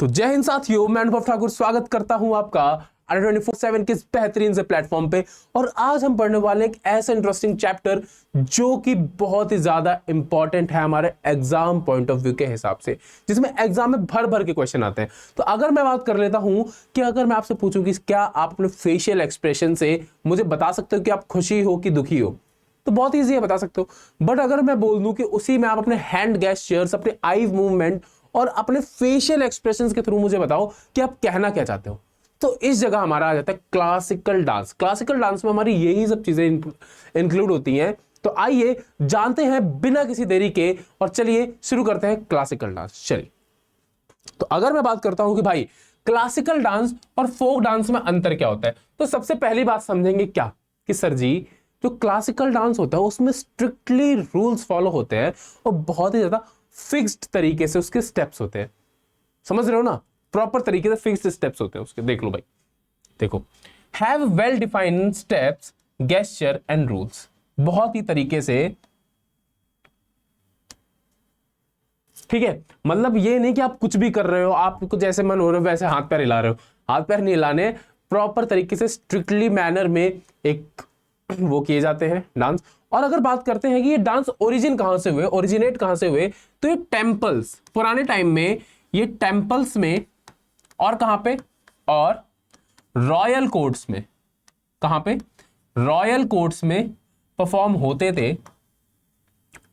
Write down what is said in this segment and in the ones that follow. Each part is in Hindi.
तो जय हिंद साथियों, मैं अनुभव ठाकुर स्वागत करता हूं आपका अंडर 24/7 के इस बेहतरीन से प्लेटफॉर्म पे। और आज हम पढ़ने वाले एक ऐसा इंटरेस्टिंग चैप्टर जो कि बहुत ही ज्यादा इंपॉर्टेंट है हमारे एग्जाम पॉइंट ऑफ व्यू के हिसाब से, जिसमें एग्जाम में भर भर के क्वेश्चन आते हैं। तो अगर मैं बात कर लेता हूं कि अगर मैं आपसे पूछूं कि क्या आप अपने फेशियल एक्सप्रेशन से मुझे बता सकते हो कि आप खुशी हो कि दुखी हो, तो बहुत ईजी है, बता सकते हो। बट अगर मैं बोल दूं कि उसी में आप अपने हैंड गेस्चर्स, अपने आई मूवमेंट और अपने फेशियल एक्सप्रेशंस के थ्रू मुझे बताओ कि आप कहना क्या चाहते हो, तो इस जगह हमारा आ जाता है क्लासिकल डांस। क्लासिकल डांस में हमारी यही सब चीजें इंक्लूड होती हैं। तो आइए जानते हैं बिना किसी देरी के, और चलिए शुरू करते हैं क्लासिकल डांस। चलिए, तो अगर मैं बात करता हूं कि भाई क्लासिकल डांस और फोक डांस में अंतर क्या होता है, तो सबसे पहली बात समझेंगे क्या कि सर जी, जो क्लासिकल डांस होता है उसमें स्ट्रिक्टली रूल्स फॉलो होते हैं और बहुत ही ज्यादा फिक्स्ड तरीके से उसके स्टेप्स होते हैं। समझ रहे हो ना, प्रॉपर तरीके से फिक्स्ड स्टेप्स होते हैं उसके। देख लो भाई, देखो, have well defined steps, gesture and rules. बहुत ही तरीके से, ठीक है। मतलब ये नहीं कि आप कुछ भी कर रहे हो, आपको जैसे मन हो रहा है वैसे हाथ पैर हिला रहे हो। हाथ पैर नहीं हिलाने, प्रॉपर तरीके से स्ट्रिक्टली मैनर में एक वो किए जाते हैं डांस। और अगर बात करते हैं कि ये डांस ओरिजिन कहां से हुए, ओरिजिनेट कहां से हुए, तो ये टेम्पल्स, पुराने टाइम में ये टेम्पल्स में और कहां पे, और रॉयल कोर्ट्स में। कहां पे? रॉयल कोर्ट्स में परफॉर्म होते थे।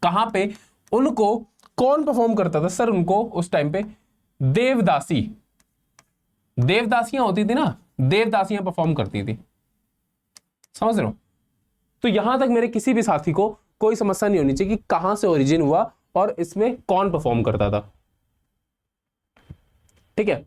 कहां पे? उनको कौन परफॉर्म करता था सर? उनको उस टाइम पे देवदासी, देवदासियां होती थी ना, देवदासियां परफॉर्म करती थी। समझ रहे हो? तो यहां तक मेरे किसी भी साथी को कोई समस्या नहीं होनी चाहिए कि कहां से ओरिजिन हुआ और इसमें कौन परफॉर्म करता था। ठीक है,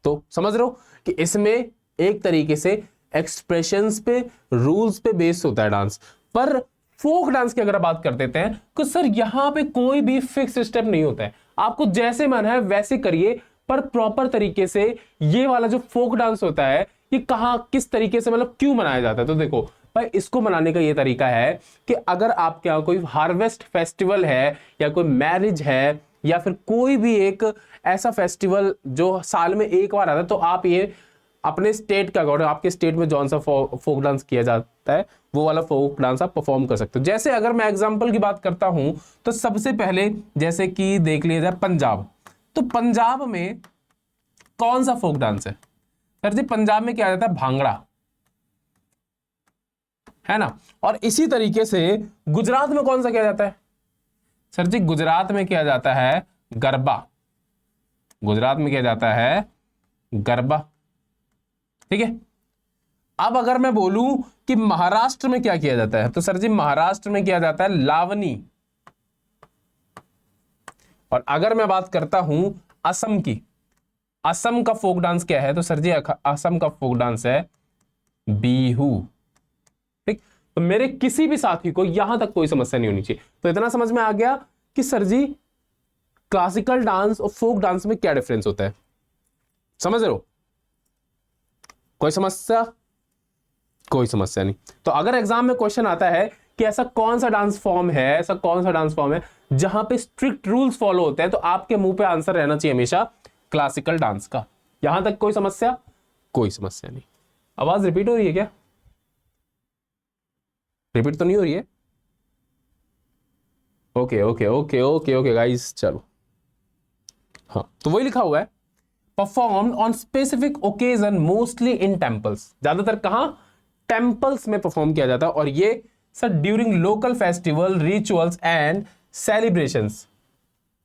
तो समझ रहे हो कि इसमें एक तरीके से एक्सप्रेशंस पे, रूल्स पे बेस्ड होता है डांस। पर फोक डांस की अगर बात कर देते हैं तो सर यहां पे कोई भी फिक्स स्टेप नहीं होता है, आपको जैसे मन है वैसे करिए। पर प्रॉपर तरीके से ये वाला जो फोक डांस होता है, ये कहां किस तरीके से, मतलब क्यों मनाया जाता है, तो देखो भाई, इसको मनाने का ये तरीका है कि अगर आपके यहाँ कोई हार्वेस्ट फेस्टिवल है, या कोई मैरिज है, या फिर कोई भी एक ऐसा फेस्टिवल जो साल में एक बार आता है, तो आप ये अपने स्टेट का अकॉर्डिंग, आपके स्टेट में जौन सा फोक डांस किया जाता है वो वाला फोक डांस आप परफॉर्म कर सकते हो। जैसे अगर मैं एग्जांपल की बात करता हूं तो सबसे पहले जैसे कि देख लिया जाए पंजाब। तो पंजाब में कौन सा फोक डांस है सर जी? पंजाब में किया जाता है भांगड़ा, है ना। और इसी तरीके से गुजरात में कौन सा किया जाता है सर जी? गुजरात में किया जाता है गरबा। गुजरात में किया जाता है गरबा, ठीक है। अब अगर मैं बोलूं कि महाराष्ट्र में क्या किया जाता है, तो सर जी महाराष्ट्र में किया जाता है लावनी। और अगर मैं बात करता हूं असम की, असम का फोक डांस क्या है, तो सर जी असम का फोक डांस है बीहू। ठीक, तो मेरे किसी भी साथी को यहां तक कोई समस्या नहीं होनी चाहिए। तो इतना समझ में आ गया कि सर जी क्लासिकल डांस और फोक डांस में क्या डिफरेंस होता है। समझ रहे हो? कोई समस्या? कोई समस्या नहीं। तो अगर एग्जाम में क्वेश्चन आता है कि ऐसा कौन सा डांस फॉर्म है, ऐसा कौन सा डांस फॉर्म है जहां पे स्ट्रिक्ट रूल्स फॉलो होते हैं, तो आपके मुंह पे आंसर रहना चाहिए हमेशा क्लासिकल डांस का। यहां तक कोई समस्या? कोई समस्या नहीं। आवाज रिपीट हो रही है क्या? रिपीट तो नहीं हो रही है? Okay okay okay okay okay guys, चलो। हाँ, तो वही लिखा हुआ है, performed on specific occasion mostly in temples. ज्यादातर कहां? टेम्पल्स में परफॉर्म किया जाता है। और ये sir during local festival, rituals and celebrations.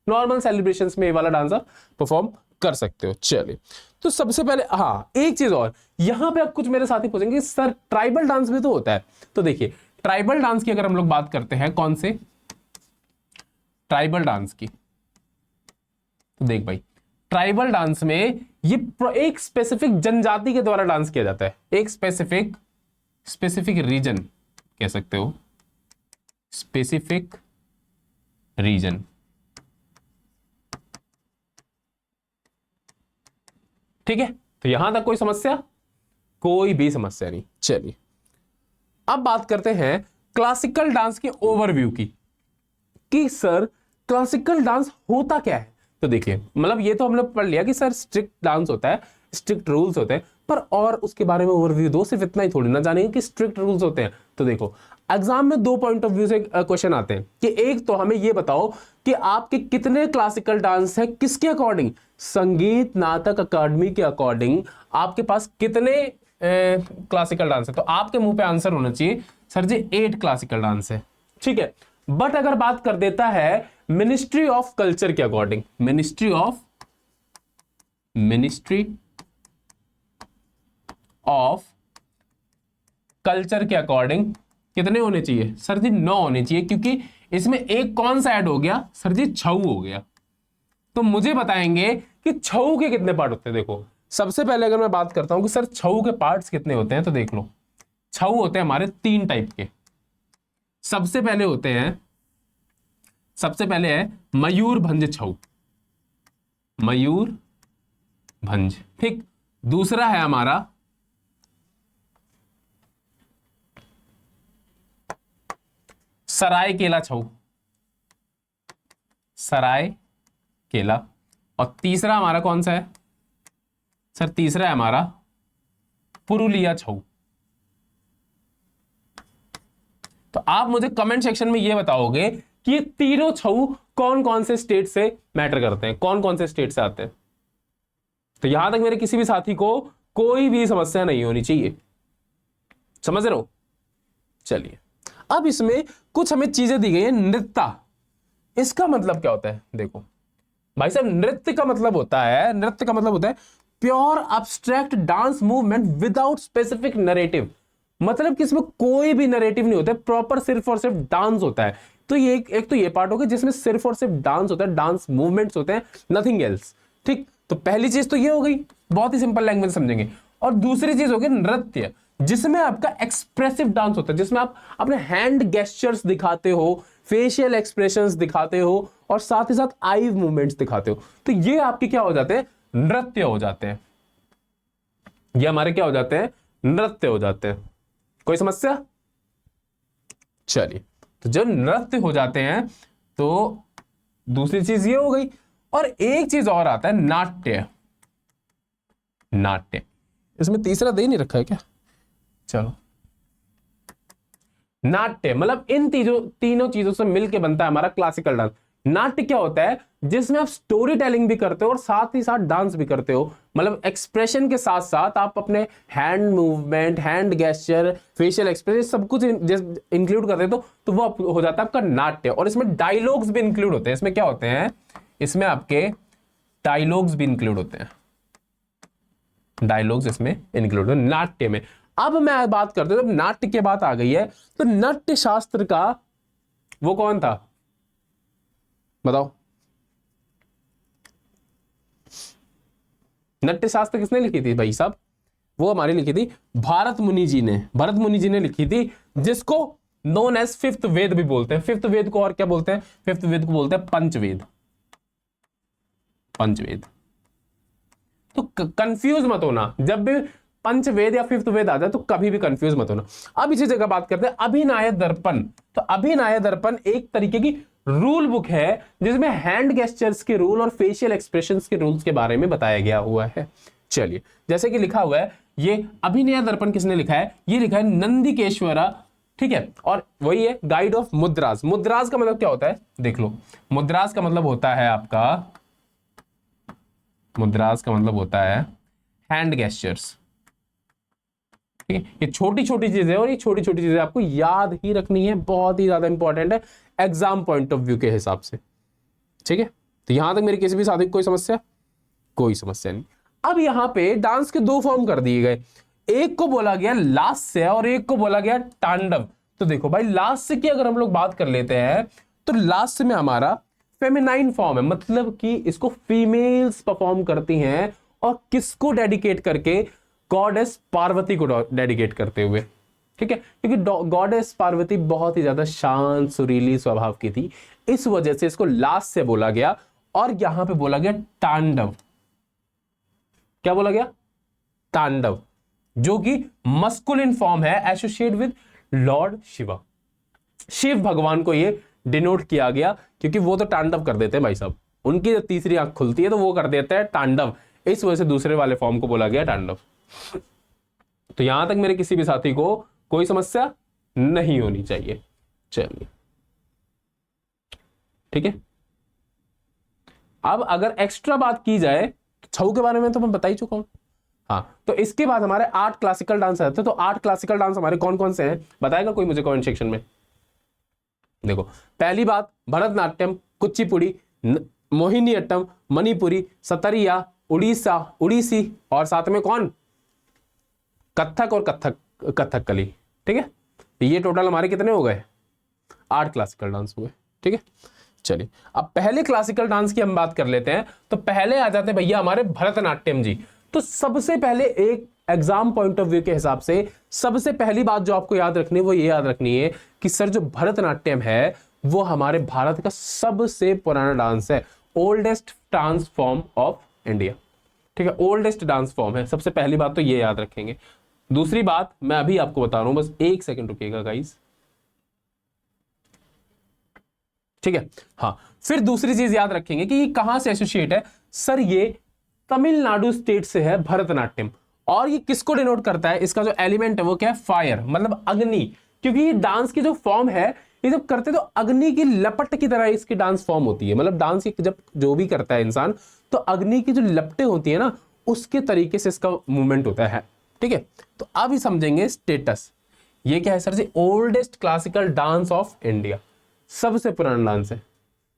Normal celebrations में ये वाला डांस आप परफॉर्म कर सकते हो। चलिए, तो सबसे पहले हाँ एक चीज और, यहां पे आप कुछ मेरे साथी पूछेंगे सर ट्राइबल डांस भी तो होता है। तो देखिए, ट्राइबल डांस की अगर हम लोग बात करते हैं, कौन से ट्राइबल डांस की, तो देख भाई, ट्राइबल डांस में ये एक स्पेसिफिक जनजाति के द्वारा डांस किया जाता है। एक स्पेसिफिक रीजन कह सकते हो, स्पेसिफिक रीजन। ठीक है, तो यहां तक कोई समस्या? कोई भी समस्या नहीं। चलिए, अब बात करते हैं क्लासिकल डांस के ओवरव्यू की, कि सर क्लासिकल डांस होता क्या है। तो देखिए, मतलब ये तो हमने पढ़ लिया कि सर स्ट्रिक्ट डांस होता है, स्ट्रिक्ट रूल्स होते हैं, पर और उसके बारे में ओवरव्यू दो, सिर्फ इतना ही थोड़ी ना जानेंगे कि स्ट्रिक्ट रूल्स होते हैं। तो देखो, एग्जाम में दो पॉइंट ऑफ व्यू से क्वेश्चन आते हैं कि एक तो हमें ये बताओ कि आपके कितने क्लासिकल डांस है, किसके अकॉर्डिंग, संगीत नाटक अकादमी के अकॉर्डिंग आपके पास कितने क्लासिकल डांस है। तो आपके मुंह पे आंसर होना चाहिए सर जी 8 क्लासिकल डांस है, ठीक है। बट अगर बात कर देता है मिनिस्ट्री ऑफ कल्चर के अकॉर्डिंग, मिनिस्ट्री ऑफ कल्चर के अकॉर्डिंग कितने होने चाहिए सर जी, 9 होने चाहिए, क्योंकि इसमें एक कौन सा ऐड हो गया सर जी, छऊ हो गया। तो मुझे बताएंगे कि छऊ के कितने पार्ट होते हैं। देखो, सबसे पहले अगर मैं बात करता हूं कि सर छऊ के पार्ट्स कितने होते हैं, तो देख लो, छऊ होते हैं हमारे 3 टाइप के। सबसे पहले है मयूर भंज छऊ, मयूर भंज, ठीक। दूसरा है हमारा सरायकेला छऊ, सरायकेला। और तीसरा हमारा कौन सा है सर, तीसरा है हमारा पुरुलिया छऊ। तो आप मुझे कमेंट सेक्शन में ये बताओगे कि ये तीनों छऊ कौन कौन से स्टेट से मैटर करते हैं, कौन कौन से स्टेट से आते हैं। तो यहां तक मेरे किसी भी साथी को कोई भी समस्या नहीं होनी चाहिए, समझ रहे हो। चलिए, अब इसमें कुछ हमें चीजें दी गई है। नृत्य, इसका मतलब क्या होता है। देखो भाई साहब, नृत्य का मतलब होता है pure abstract dance movement without specific narrative. मतलब कि इसमें कोई भी नरेटिव नहीं होता है, प्रॉपर सिर्फ और सिर्फ डांस होता है। तो ये एक तो ये पार्ट होगा जिसमें सिर्फ और सिर्फ डांस होता है, डांस मूवमेंट्स होते हैं, नथिंग एल्स, ठीक। तो पहली चीज तो ये हो गई, बहुत ही सिंपल लैंग्वेज समझेंगे। और दूसरी चीज होगी नृत्य, जिसमें आपका एक्सप्रेसिव डांस होता है, जिसमें आप अपने हैंड गेस्चर्स दिखाते हो, फेशियल एक्सप्रेशंस दिखाते हो, और साथ ही साथ आई मूवमेंट्स दिखाते हो। तो ये आपके क्या हो जाते हैं, नृत्य हो जाते हैं। ये हमारे क्या हो जाते हैं, नृत्य हो जाते हैं। कोई समस्या। चलिए, तो जब नृत्य हो जाते हैं तो दूसरी चीज ये हो गई। और एक चीज और आता है, नाट्य। नाट्य, इसमें तीसरा दे नहीं रखा है क्या, चलो। नाट्य मतलब इन तीनों चीजों से मिलके बनता है हमारा क्लासिकल डांस। नाट्य क्या होता है, जिसमें आप स्टोरी टेलिंग भी करते हो और साथ ही साथ डांस भी करते हो। मतलब एक्सप्रेशन के साथ साथ आप अपने hand movement, hand gesture, facial expression सब कुछ इंक्लूड करते हो, तो वो हो जाता है आपका नाट्य। और इसमें डायलॉग्स भी इंक्लूड होते हैं। इसमें क्या होते हैं, इसमें आपके डायलॉग्स भी इंक्लूड होते हैं, डायलॉग्स इसमें इंक्लूड होते हैं नाट्य में। अब मैं बात करते हूं, जब नाट्य की बात आ गई है तो नाट्य शास्त्र का वो कौन था बताओ। नाट्य शास्त्र किसने लिखी थी भाई साहब, वो हमारी लिखी थी भरत मुनि जी ने लिखी थी, जिसको नोन एज फिफ्थ वेद भी बोलते हैं। फिफ्थ वेद को और क्या बोलते हैं, फिफ्थ वेद को बोलते हैं पंचवेद। तो कंफ्यूज मत होना, जब भी पंचवेद या फिफ्थ वेद आ जाए तो कभी भी कंफ्यूज मत होना। अब इसी जगह बात करते हैं अभिनय दर्पण। तो अभिनय दर्पण एक तरीके की रूल बुक है जिसमें हैंड गेस्चर्स के रूल और फेशियल एक्सप्रेशंस के रूल्स के बारे में बताया गया हुआ है। चलिए, जैसे कि लिखा हुआ है, ये अभिनय दर्पण किसने लिखा है, ये लिखा है नंदिकेश्वरा, ठीक है। और वही है गाइड ऑफ मुद्राज। मुद्राज का मतलब क्या होता है, देख लो। मुद्राज का मतलब होता है आपका, मुद्राज का मतलब होता है हैंड गेस्चर्स, ठीक है। ये छोटी छोटी चीजें, और ये छोटी छोटी चीजें आपको याद ही रखनी है, बहुत ही ज्यादा इंपॉर्टेंट है एग्जाम पॉइंट ऑफ व्यू के हिसाब से, ठीक है। तो यहां तक मेरी किसी भी साथी कोई समस्या, कोई समस्या नहीं। अब यहां पे डांस के 2 फॉर्म कर दिए गए, एक को बोला गया लास्य और एक को बोला गया तांडव। तो देखो भाई, लास्य की अगर हम लोग बात कर लेते हैं तो लास्य में हमारा फेमिनाइन फॉर्म है, मतलब कि इसको फीमेल्स परफॉर्म करती हैं। और किसको डेडिकेट करके, गॉडेस पार्वती को डेडिकेट करते हुए, ठीक है। क्योंकि गॉडेस पार्वती बहुत ही ज्यादा शांत सुरीली स्वभाव की थी, इस वजह से इसको लास्य बोला गया। और यहां पे बोला गया तांडव। क्या बोला गया, तांडव, जो कि मस्कुलिन फॉर्म है, associate with lord Shiva. Shiv भगवान को ये डिनोट किया गया, क्योंकि वो तो तांडव कर देते हैं भाई साहब, उनकी जब तीसरी आंख खुलती है तो वो कर देता है तांडव, इस वजह से दूसरे वाले फॉर्म को बोला गया तांडव। तो यहां तक मेरे किसी भी साथी को कोई समस्या नहीं होनी चाहिए। चलिए ठीक है। अब अगर एक्स्ट्रा बात की जाए तो छऊ के बारे में तो मैं बता ही चुका हूं। हाँ, तो इसके बाद हमारे 8 क्लासिकल डांस आते हैं। तो 8 क्लासिकल डांस हमारे कौन कौन से हैं बताएगा कोई मुझे कमेंट सेक्शन में। देखो, पहली बात भरतनाट्यम, कुचिपुड़ी, मोहिनीअट्टम, मणिपुरी, सतरिया, उड़ीसी और साथ में कौन, कथक और कथकली। ठीक है, ये टोटल हमारे कितने हो गए, 8 क्लासिकल डांस हुए। ठीक है, चलिए अब पहले क्लासिकल डांस की हम बात कर लेते हैं। तो पहले आ जाते हैं भैया हमारे भरतनाट्यम जी। तो सबसे पहले एक एग्जाम पॉइंट ऑफ व्यू के हिसाब से सबसे पहली बात जो आपको याद रखनी है वो ये याद रखनी है कि सर जो भरतनाट्यम है वो हमारे भारत का सबसे पुराना डांस है, oldest dance form of India. ठीक है, ओल्डेस्ट डांस फॉर्म है, सबसे पहली बात तो ये याद रखेंगे। दूसरी बात मैं अभी आपको बता रहा हूं, बस एक सेकंड रुकिएगा गाइस। ठीक है, हाँ, फिर दूसरी चीज याद रखेंगे कि ये कहां से एसोसिएट है। सर ये तमिलनाडु स्टेट से है भरतनाट्यम। और ये किसको डिनोट करता है, इसका जो एलिमेंट है वो क्या है, फायर, मतलब अग्नि। क्योंकि ये डांस की जो फॉर्म है ये जब करते तो अग्नि की लपट की तरह इसकी डांस फॉर्म होती है। मतलब डांस की जब जो भी करता है इंसान तो अग्नि की जो लपटें होती है ना उसके तरीके से इसका मूवमेंट होता है। ठीक है, तो अब ही समझेंगे स्टेटस। ये क्या है sir ji, oldest classical dance of India, सबसे पुराना डांस है,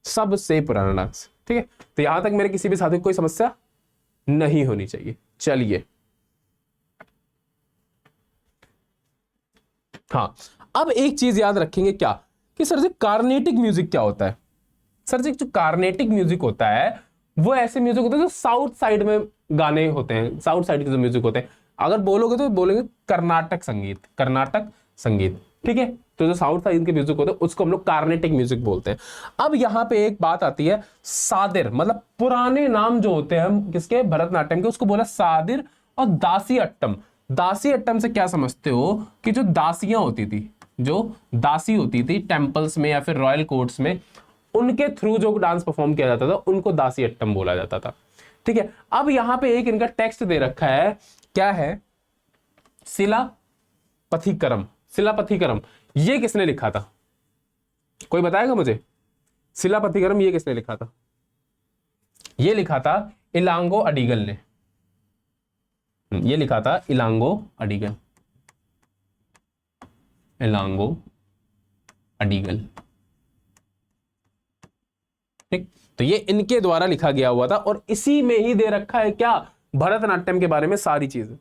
सबसे पुराना डांस। ठीक है, तो यहां तक मेरे किसी भी साथी को कोई समस्या नहीं होनी चाहिए। चलिए, हाँ, अब एक चीज याद रखेंगे क्या कि सर जी कार्नेटिक म्यूजिक क्या होता है। सर जी जो कार्नेटिक म्यूजिक होता है वो ऐसे म्यूजिक होते हैं जो साउथ साइड में गाने होते हैं, साउथ साइड के जो म्यूजिक होते हैं। अगर बोलोगे तो बोलेंगे कर्नाटक संगीत, कर्नाटक संगीत। ठीक है, तो जो साउथ साइड के म्यूजिक होते हैं उसको हम लोग कार्नेटिक म्यूजिक बोलते हैं। अब यहां पे एक बात आती है, सादिर, मतलब पुराने नाम जो होते हैं किसके, भरतनाट्यम के, उसको बोला सादिर और दासी अट्टम। दासी अट्टम से क्या समझते हो कि जो दासियां होती थी, जो दासी होती थी टेम्पल्स में या फिर रॉयल कोर्ट्स में, उनके थ्रू जो डांस परफॉर्म किया जाता था उनको दासी अट्टम बोला जाता था। ठीक है, अब यहां पे एक इनका टेक्स्ट दे रखा है, क्या है, शिलापथिकरम। शिलापथिकरम ये किसने लिखा था, कोई बताएगा मुझे, शिलापथिकरम ये किसने लिखा था। ये लिखा था इलांगो अडिगल ने, ये लिखा था इलांगो अडिगल, इलांगो अडिगल। ठीक, तो ये इनके द्वारा लिखा गया हुआ था और इसी में ही दे रखा है क्या, भरतनाट्यम के बारे में सारी चीजें।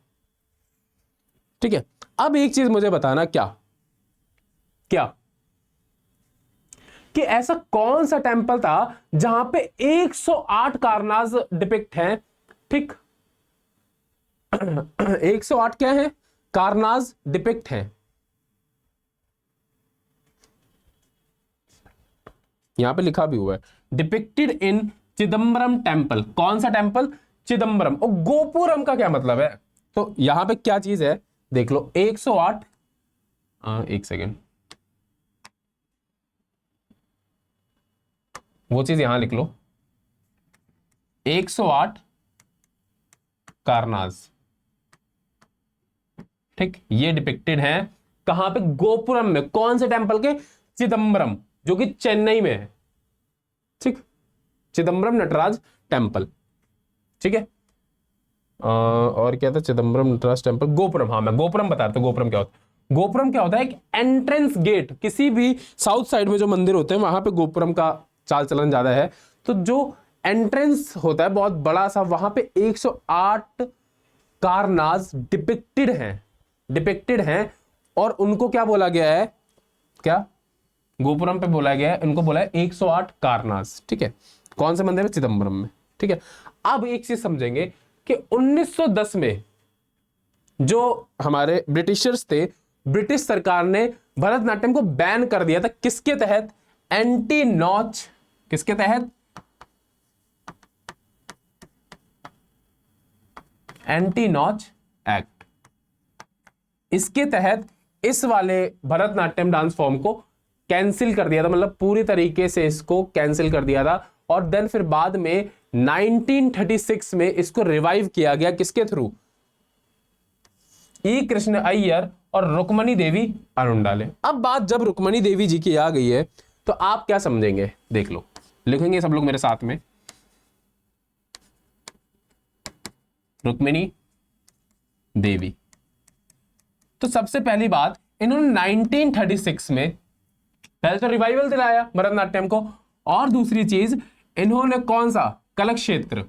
ठीक है, अब एक चीज मुझे बताना, क्या क्या कि ऐसा कौन सा टेंपल था जहां पे 108 कारनाज डिपिक्ट हैं। ठीक 108 क्या है, कारनाज डिपिक्ट हैं। यहां पे लिखा भी हुआ है डिपिक्टेड इन चिदम्बरम टेंपल। कौन सा टेंपल, चिदम्बरम। और गोपुरम का क्या मतलब है, तो यहां पे क्या चीज है देख लो, 108, एक सेकेंड, वो चीज यहां लिख लो, 108 कारनाज। ठीक, ये डिपिक्टेड है कहां पे, गोपुरम में। कौन से टेंपल के, चिदम्बरम, जो कि चेन्नई में है। ठीक, चिदम्बरम नटराज टेंपल। ठीक है, और क्या था, चिदम्बरम नटराज टेंपल, गोपुरम। हाँ, मैं गोपुरम बता रहा था, गोपुरम क्या होता है। गोपुरम क्या होता है, एक एंट्रेंस गेट। किसी भी साउथ साइड में जो मंदिर होते हैं वहां पे गोपुरम का चाल चलन ज्यादा है। तो जो एंट्रेंस होता है बहुत बड़ा सा, वहां पे 108 कारनाज डिपिक्टेड हैं और उनको क्या बोला गया है, क्या गोपुरम पे बोला गया है, उनको बोला है 108 कारनाज। ठीक है, कौन से मंदिर में, चिदम्बरम में। ठीक है, अब एक चीज समझेंगे कि 1910 में जो हमारे ब्रिटिशर्स थे, ब्रिटिश सरकार ने भरतनाट्यम को बैन कर दिया था। किसके तहत, एंटी नॉच, किसके तहत, एंटी नॉच एक्ट। इसके तहत इस वाले भरतनाट्यम डांस फॉर्म को कैंसिल कर दिया था, मतलब पूरी तरीके से इसको कैंसिल कर दिया था और देन फिर बाद में 1936 में इसको रिवाइव किया गया, किसके थ्रू? ई कृष्ण अय्यर और रुक्मणी देवी अरुंडाले। अब बात जब रुक्मणी देवी जी की आ गई है तो आप क्या समझेंगे, देख लो, लिखेंगे सब लोग मेरे साथ में, रुक्मिणी देवी। तो सबसे पहली बात, इन्होंने 1936 में पहले तो रिवाइवल दिलाया भरतनाट्यम को, और दूसरी चीज इन्होंने कौन सा कला क्षेत्र,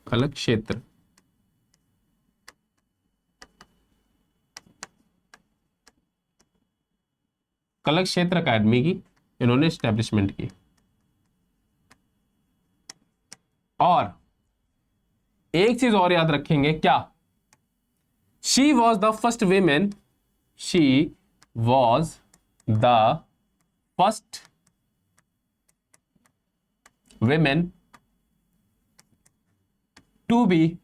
कला क्षेत्र कला क्षेत्र अकेडमी की इन्होंने एस्टेब्लिशमेंट की। और एक चीज और याद रखेंगे, क्या? She was the first women, she was the first women to be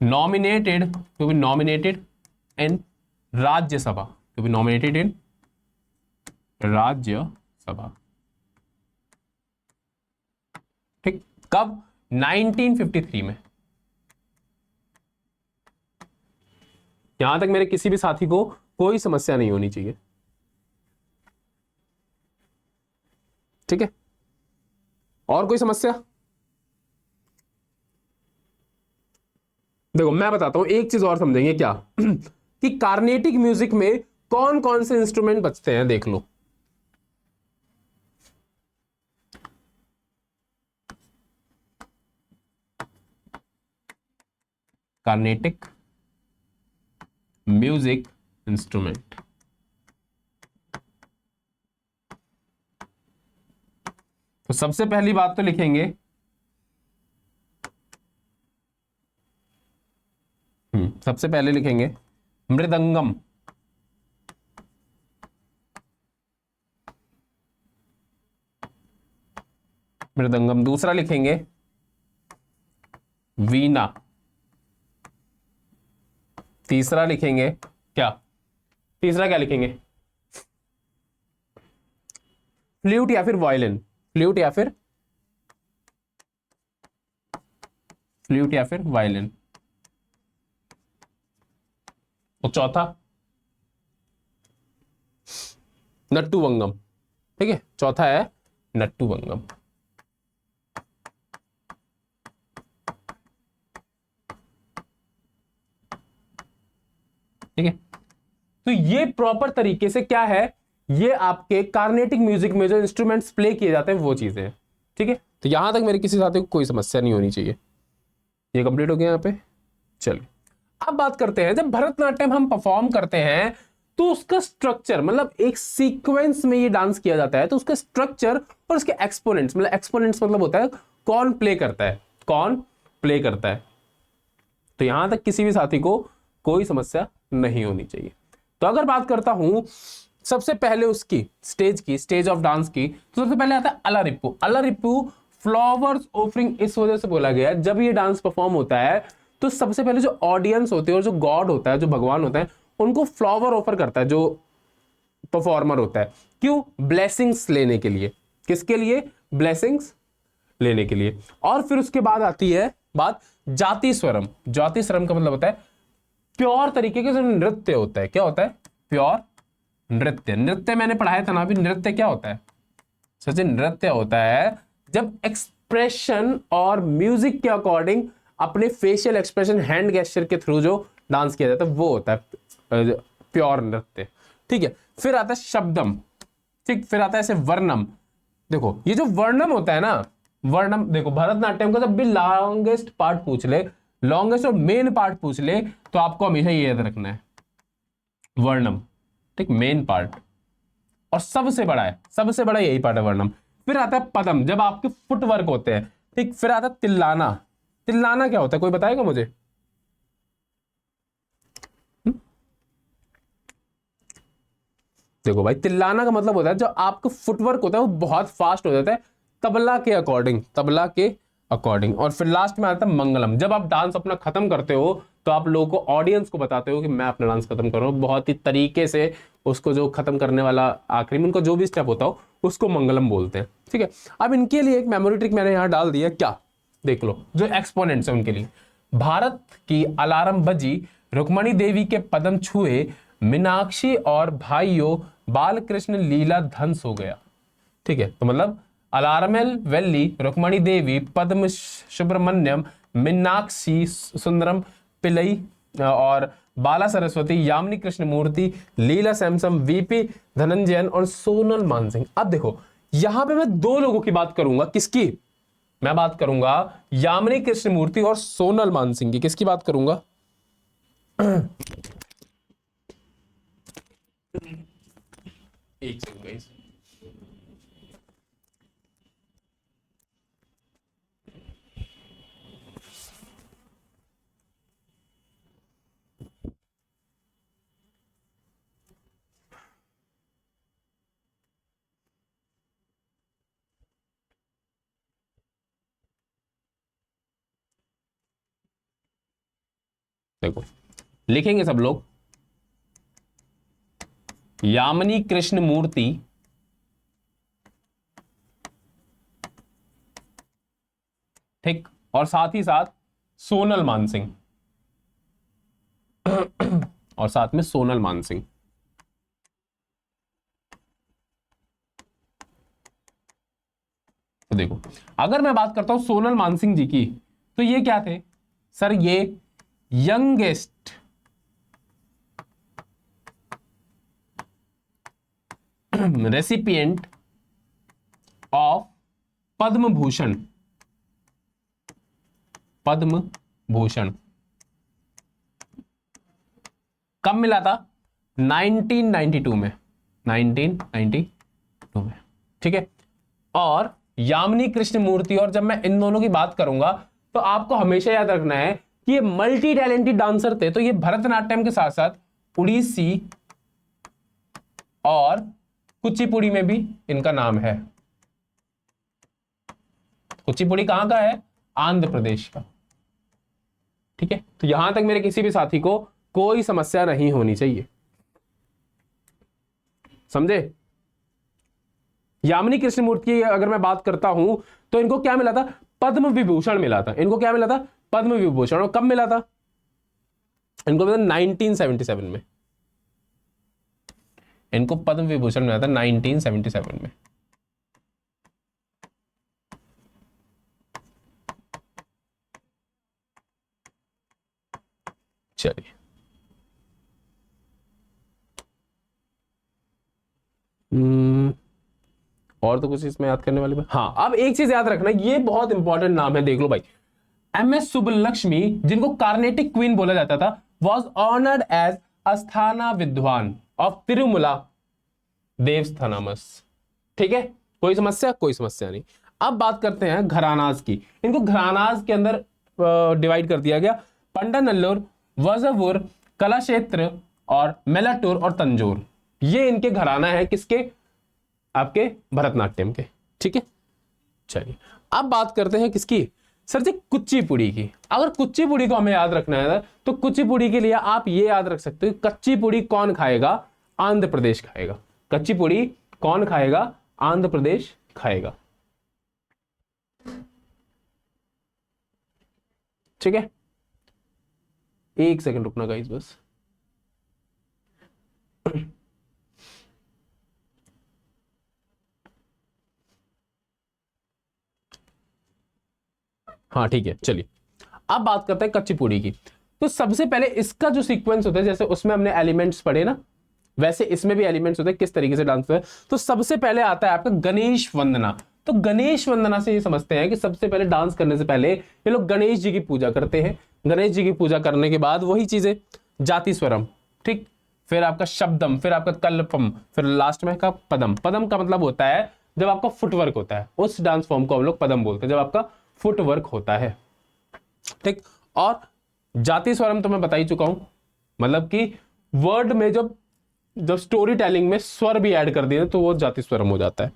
nominated in Rajya Sabha, to be nominated in Rajya Sabha. ठीक, कब? 1953 में। यहां तक मेरे किसी भी साथी को कोई समस्या नहीं होनी चाहिए, ठीक है? और कोई समस्या? देखो मैं बताता हूं, एक चीज और समझेंगे क्या कि कार्नेटिक म्यूजिक में कौन कौन से इंस्ट्रूमेंट बजते हैं, देख लो। कार्नेटिक म्यूजिक इंस्ट्रूमेंट, तो सबसे पहली बात तो लिखेंगे सबसे पहले लिखेंगे मृदंगम, मृदंगम। दूसरा लिखेंगे वीणा। तीसरा लिखेंगे क्या? तीसरा क्या लिखेंगे? फ्लूट या फिर वायलिन, फ्लूट या फिर वायलिन। और चौथा नट्टू वंगम, ठीक है? चौथा है नट्टू वंगम। ठीक है, तो ये प्रॉपर तरीके से क्या है, ये आपके कार्नेटिक म्यूजिक में जो इंस्ट्रूमेंट्स प्ले किए जाते हैं वो चीजें हैं, ठीक है? तो यहां तक मेरे किसी साथी को कोई समस्या नहीं होनी चाहिए। ये कंप्लीट हो गया यहाँ पे। चलिए अब बात करते हैं, जब भरतनाट्यम हम परफॉर्म करते हैं तो उसका स्ट्रक्चर, मतलब एक सीक्वेंस में ये डांस किया जाता है, तो उसका स्ट्रक्चर और उसके एक्सपोनेंट्स, मतलब एक्सपोनेंट्स मतलब होता है कौन प्ले करता है, कौन प्ले करता है। तो यहां तक किसी भी साथी को कोई समस्या नहीं होनी चाहिए। तो अगर बात करता हूं सबसे पहले उसकी स्टेज ऑफ डांस की, तो सबसे पहले आता है अलारिप्पू। अलारिप्पू फ्लावर्स ऑफरिंग इस वजह से बोला गया है, जब ये डांस परफॉर्म होता है तो सबसे पहले जो ऑडियंस होते हैं और जो गॉड होता है, जो भगवान होता है, उनको फ्लावर ऑफर करता है जो परफॉर्मर होता है। क्यों? ब्लेसिंग्स लेने के लिए। किसके लिए? ब्लेसिंग्स लेने के लिए। और फिर उसके बाद आती है बात जाति स्वरम। जाति स्वरम का मतलब होता है प्योर तरीके के जो नृत्य होता है। क्या होता है? प्योर नृत्य। नृत्य मैंने पढ़ाया था ना अभी, नृत्य क्या होता है सचिन? नृत्य होता है जब एक्सप्रेशन और म्यूजिक के अकॉर्डिंग अपने फेशियल एक्सप्रेशन, हैंड गेस्चर के थ्रू जो डांस किया जाता है वो होता है प्योर नृत्य, ठीक है? फिर आता है शब्दम, ठीक? फिर आता है ऐसे वर्णम। देखो ये जो वर्णम होता है ना, वर्णम देखो भरतनाट्यम का जब भी लॉन्गेस्ट पार्ट पूछ ले, लॉन्गेस्ट और मेन पार्ट पूछ ले, तो आपको हमेशा ये याद रखना है वर्णम, ठीक? मेन पार्ट और सबसे बड़ा है, सबसे बड़ा यही पार्ट है वर्णम। फिर आता है पदम, जब आपके फुटवर्क होते हैं, ठीक? फिर आता है तिल्लाना। तिल्लाना क्या होता है, कोई बताएगा मुझे? देखो भाई, तिल्लाना का मतलब होता है जो आपका फुटवर्क होता है वो बहुत फास्ट हो जाता है तबला के अकॉर्डिंग, तबला के अकॉर्डिंग। और फिर लास्ट में आता है मंगलम, जब आप डांस अपना खत्म करते हो तो आप लोगों को, ऑडियंस को बताते हो कि मैं अपना डांस खत्म कर रहा हूँ, बहुत ही तरीके से उसको जो खत्म करने वाला आखिरी में उनका जो भी स्टेप होता हो उसको मंगलम बोलते हैं। ठीक है, अब इनके लिए एक मेमोरी ट्रिक मैंने यहाँ डाल दिया, क्या देख लो, जो एक्सपोनेंट्स है उनके लिए। भारत की अलार्म बजी, रुक्मणी देवी के पदम छुए, मीनाक्षी और भाइयों बालकृष्ण लीला ध्वंस हो गया। ठीक है, तो मतलब अलार्मेल वेल्ली, रुक्मणी देवी, पद्म सुब्रमण्यम, मीनाक्षी सुंदरम पिल्लई और बाला सरस्वती, यामिनी कृष्णमूर्ति, लीला सैमसम, वीपी धनंजयन और सोनल मानसिंह। अब देखो यहां पे मैं दो लोगों की बात करूंगा, किसकी? मैं बात करूंगा यामिनी कृष्णमूर्ति और सोनल मानसिंह की। किसकी बात करूंगा? एक सेकंड गाइस। देखो लिखेंगे सब लोग, यामिनी कृष्णमूर्ति ठीक, और साथ ही साथ सोनल मानसिंह, और साथ में सोनल मानसिंह। तो देखो अगर मैं बात करता हूं सोनल मानसिंह जी की, तो ये क्या थे सर? ये youngest recipient of Padma Bhushan. Padma Bhushan कब मिला था? 1992 में, 1992 में। ठीक है, और यामिनी कृष्णमूर्ति, और जब मैं इन दोनों की बात करूंगा तो आपको हमेशा याद रखना है कि ये मल्टी टैलेंटेड डांसर थे। तो ये भरतनाट्यम के साथ साथ उड़ीसी और कुचिपुड़ी में भी इनका नाम है। कुचिपुड़ी कहां का है? आंध्र प्रदेश का। ठीक है, तो यहां तक मेरे किसी भी साथी को कोई समस्या नहीं होनी चाहिए, समझे? यामिनी कृष्णमूर्ति की अगर मैं बात करता हूं तो इनको क्या मिला था? पद्म विभूषण मिला था। इनको क्या मिला था? पद्म विभूषण। और कब मिला था? इनको मिला 1977 में। इनको पद्म विभूषण मिला था 1977 में। चलिए और तो कुछ इसमें याद करने वाली बात? हाँ, अब एक चीज याद रखना, ये बहुत इंपॉर्टेंट नाम है, देख लो भाई। MS सुब्बलक्ष्मी, जिनको कार्नेटिक क्वीन बोला जाता था, वॉज ऑनर्ड एज अस्थाना विद्वान ऑफ तिरुमला देवस्थानमस। ठीक है, कोई समस्या? कोई समस्या नहीं। अब बात करते हैं घरानाज की। इनको घरानाज के अंदर डिवाइड कर दिया गया। पंडानल्लूर, वजवुर, कलाक्षेत्र और मेलाटूर और तंजोर, ये इनके घराना है। किसके? आपके भरतनाट्यम के। ठीक है, चलिए अब बात करते हैं किसकी? सर जी कुचिपुड़ी की। अगर कुचिपुड़ी को हमें याद रखना है तो कुचिपुड़ी के लिए आप ये याद रख सकते हो, कच्ची पुड़ी कौन खाएगा? आंध्र प्रदेश खाएगा। कच्ची पुड़ी कौन खाएगा? आंध्र प्रदेश खाएगा। ठीक है, एक सेकंड रुकना गाइस बस। हाँ ठीक है, चलिए अब बात करते हैं कच्ची पुड़ी की। तो सबसे पहले इसका जो सीक्वेंस होता है, जैसे उसमें हमने एलिमेंट्स पढ़े ना, वैसे इसमें भी एलिमेंट्स होते हैं, किस तरीके से डांस होता है। तो सबसे पहले आता है आपका गणेश वंदना। तो गणेश वंदना से ये समझते हैं कि सबसे पहले डांस करने से पहले ये लोग गणेश जी की पूजा करते हैं। गणेश जी की पूजा करने के बाद वही चीजें, जाति स्वरम, ठीक, फिर आपका शब्दम, फिर आपका कल्पम, फिर लास्ट में का पदम। पदम का मतलब होता है जब आपका फुटवर्क होता है, उस डांस फॉर्म को हम लोग पदम बोलते हैं, जब आपका फुटवर्क होता है। ठीक, और जाति स्वरम तो मैं बता ही चुका हूं, मतलब कि वर्ड में जब स्टोरी टेलिंग में स्वर भी ऐड कर दिए तो वो जाति स्वरम हो जाता है।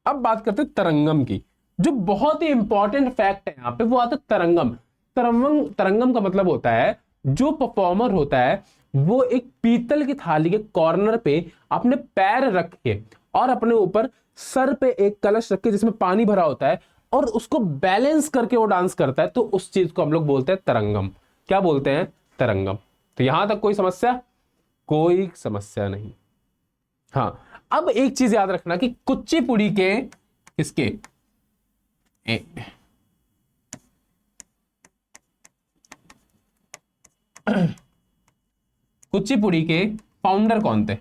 अब बात करते हैं तरंगम की। जो बहुत ही इंपॉर्टेंट फैक्ट है यहां पे वो आता है तरंगम। तरंगम, तरंगम का मतलब होता है जो परफॉर्मर होता है वो एक पीतल की थाली के कॉर्नर पे अपने पैर रख के और अपने ऊपर सर पे एक कलश रख के जिसमें पानी भरा होता है और उसको बैलेंस करके वो डांस करता है, तो उस चीज को हम लोग बोलते हैं तरंगम। क्या बोलते हैं? तरंगम। तो यहां तक कोई समस्या? कोई समस्या नहीं। हाँ, अब एक चीज याद रखना कि कुचिपुड़ी के किसके कुचिपुड़ी के फाउंडर कौन थे?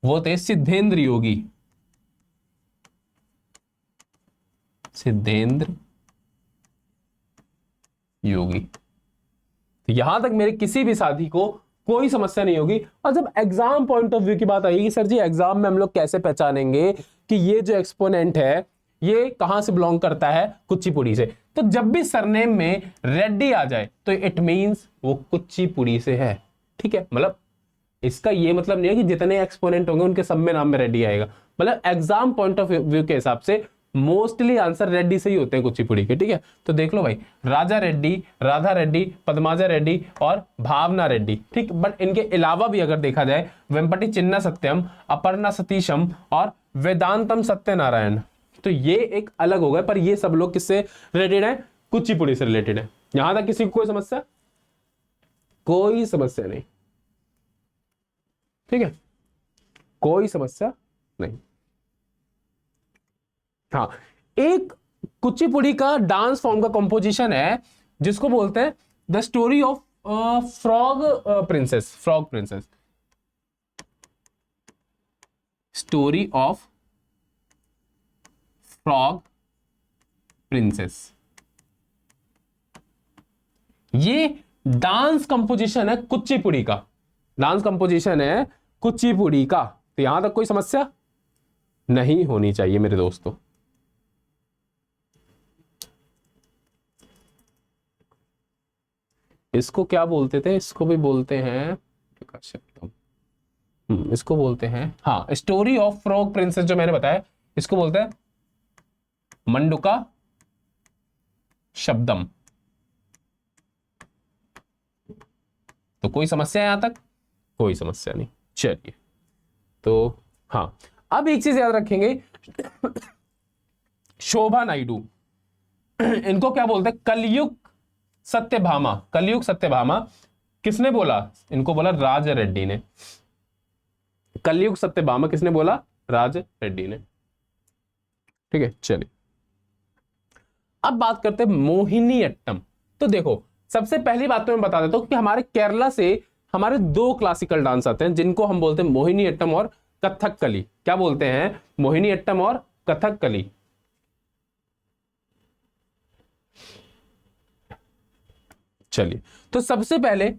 वो थे सिद्धेंद्र योगी। सिद्धेंद्र योगी। तो यहां तक मेरे किसी भी साथी को कोई समस्या नहीं होगी। और जब एग्जाम पॉइंट ऑफ व्यू की बात आएगी, सर जी एग्जाम में हम लोग कैसे पहचानेंगे कि ये जो एक्सपोनेंट है ये कहां से बिलोंग करता है? कुचिपुड़ी से। तो जब भी सरनेम में रेड्डी आ जाए तो इट मींस वो कुचिपुड़ी से है। ठीक है, मतलब इसका ये मतलब नहीं है कि जितने एक्सपोनेंट होंगे उनके सब में नाम में रेड्डी आएगा। मतलब एग्जाम पॉइंट ऑफ व्यू के हिसाब से मोस्टली आंसर रेड्डी से ही होते हैं कुचिपुड़ी के। ठीक है, तो देख लो भाई, राजा रेड्डी, राधा रेड्डी, पद्माजा रेड्डी और भावना रेड्डी। ठीक, बट इनके अलावा भी अगर देखा जाए वेंपटी चिन्ना सत्यम, अपर्णा सतीशम और वेदांतम सत्यनारायण, तो ये एक अलग हो गए, पर ये सब लोग किससे रिलेटेड है? कुचिपुड़ी से रिलेटेड है। यहां तक किसी को कोई समस्या? कोई समस्या नहीं। ठीक है, कोई समस्या नहीं। हाँ, एक कुचिपुड़ी का डांस फॉर्म का कंपोजिशन है जिसको बोलते हैं the story of frog princess. Frog princess, story of frog princess. ये डांस कंपोजिशन है कुचिपुड़ी का। डांस कंपोजिशन है कुचिपुड़ी का। तो यहां तक कोई समस्या नहीं होनी चाहिए मेरे दोस्तों। इसको क्या बोलते थे? इसको भी बोलते हैं इसको बोलते हैं, हाँ, स्टोरी ऑफ फ्रॉग प्रिंसेस जो मैंने बताया, इसको बोलते हैं मंडुका शब्दम। तो कोई समस्या है यहां तक? कोई समस्या नहीं। चलिए, तो हाँ, अब एक चीज याद रखेंगे, शोभा नायडू, इनको क्या बोलते हैं? कलयुग सत्यभामा। कलयुग सत्यभामा किसने बोला? इनको बोला राज रेड्डी ने। कलयुग सत्यभामा किसने बोला? राज रेड्डी ने। ठीक है, चलिए अब बात करते हैं मोहिनी अट्टम। तो देखो, सबसे पहली बात तो मैं बता देता हूं कि हमारे केरला से हमारे दो क्लासिकल डांस आते हैं जिनको हम बोलते हैं मोहिनी अट्टम और कथकली। क्या बोलते हैं? मोहिनी अट्टम और कथकली। चलिए, तो सबसे पहले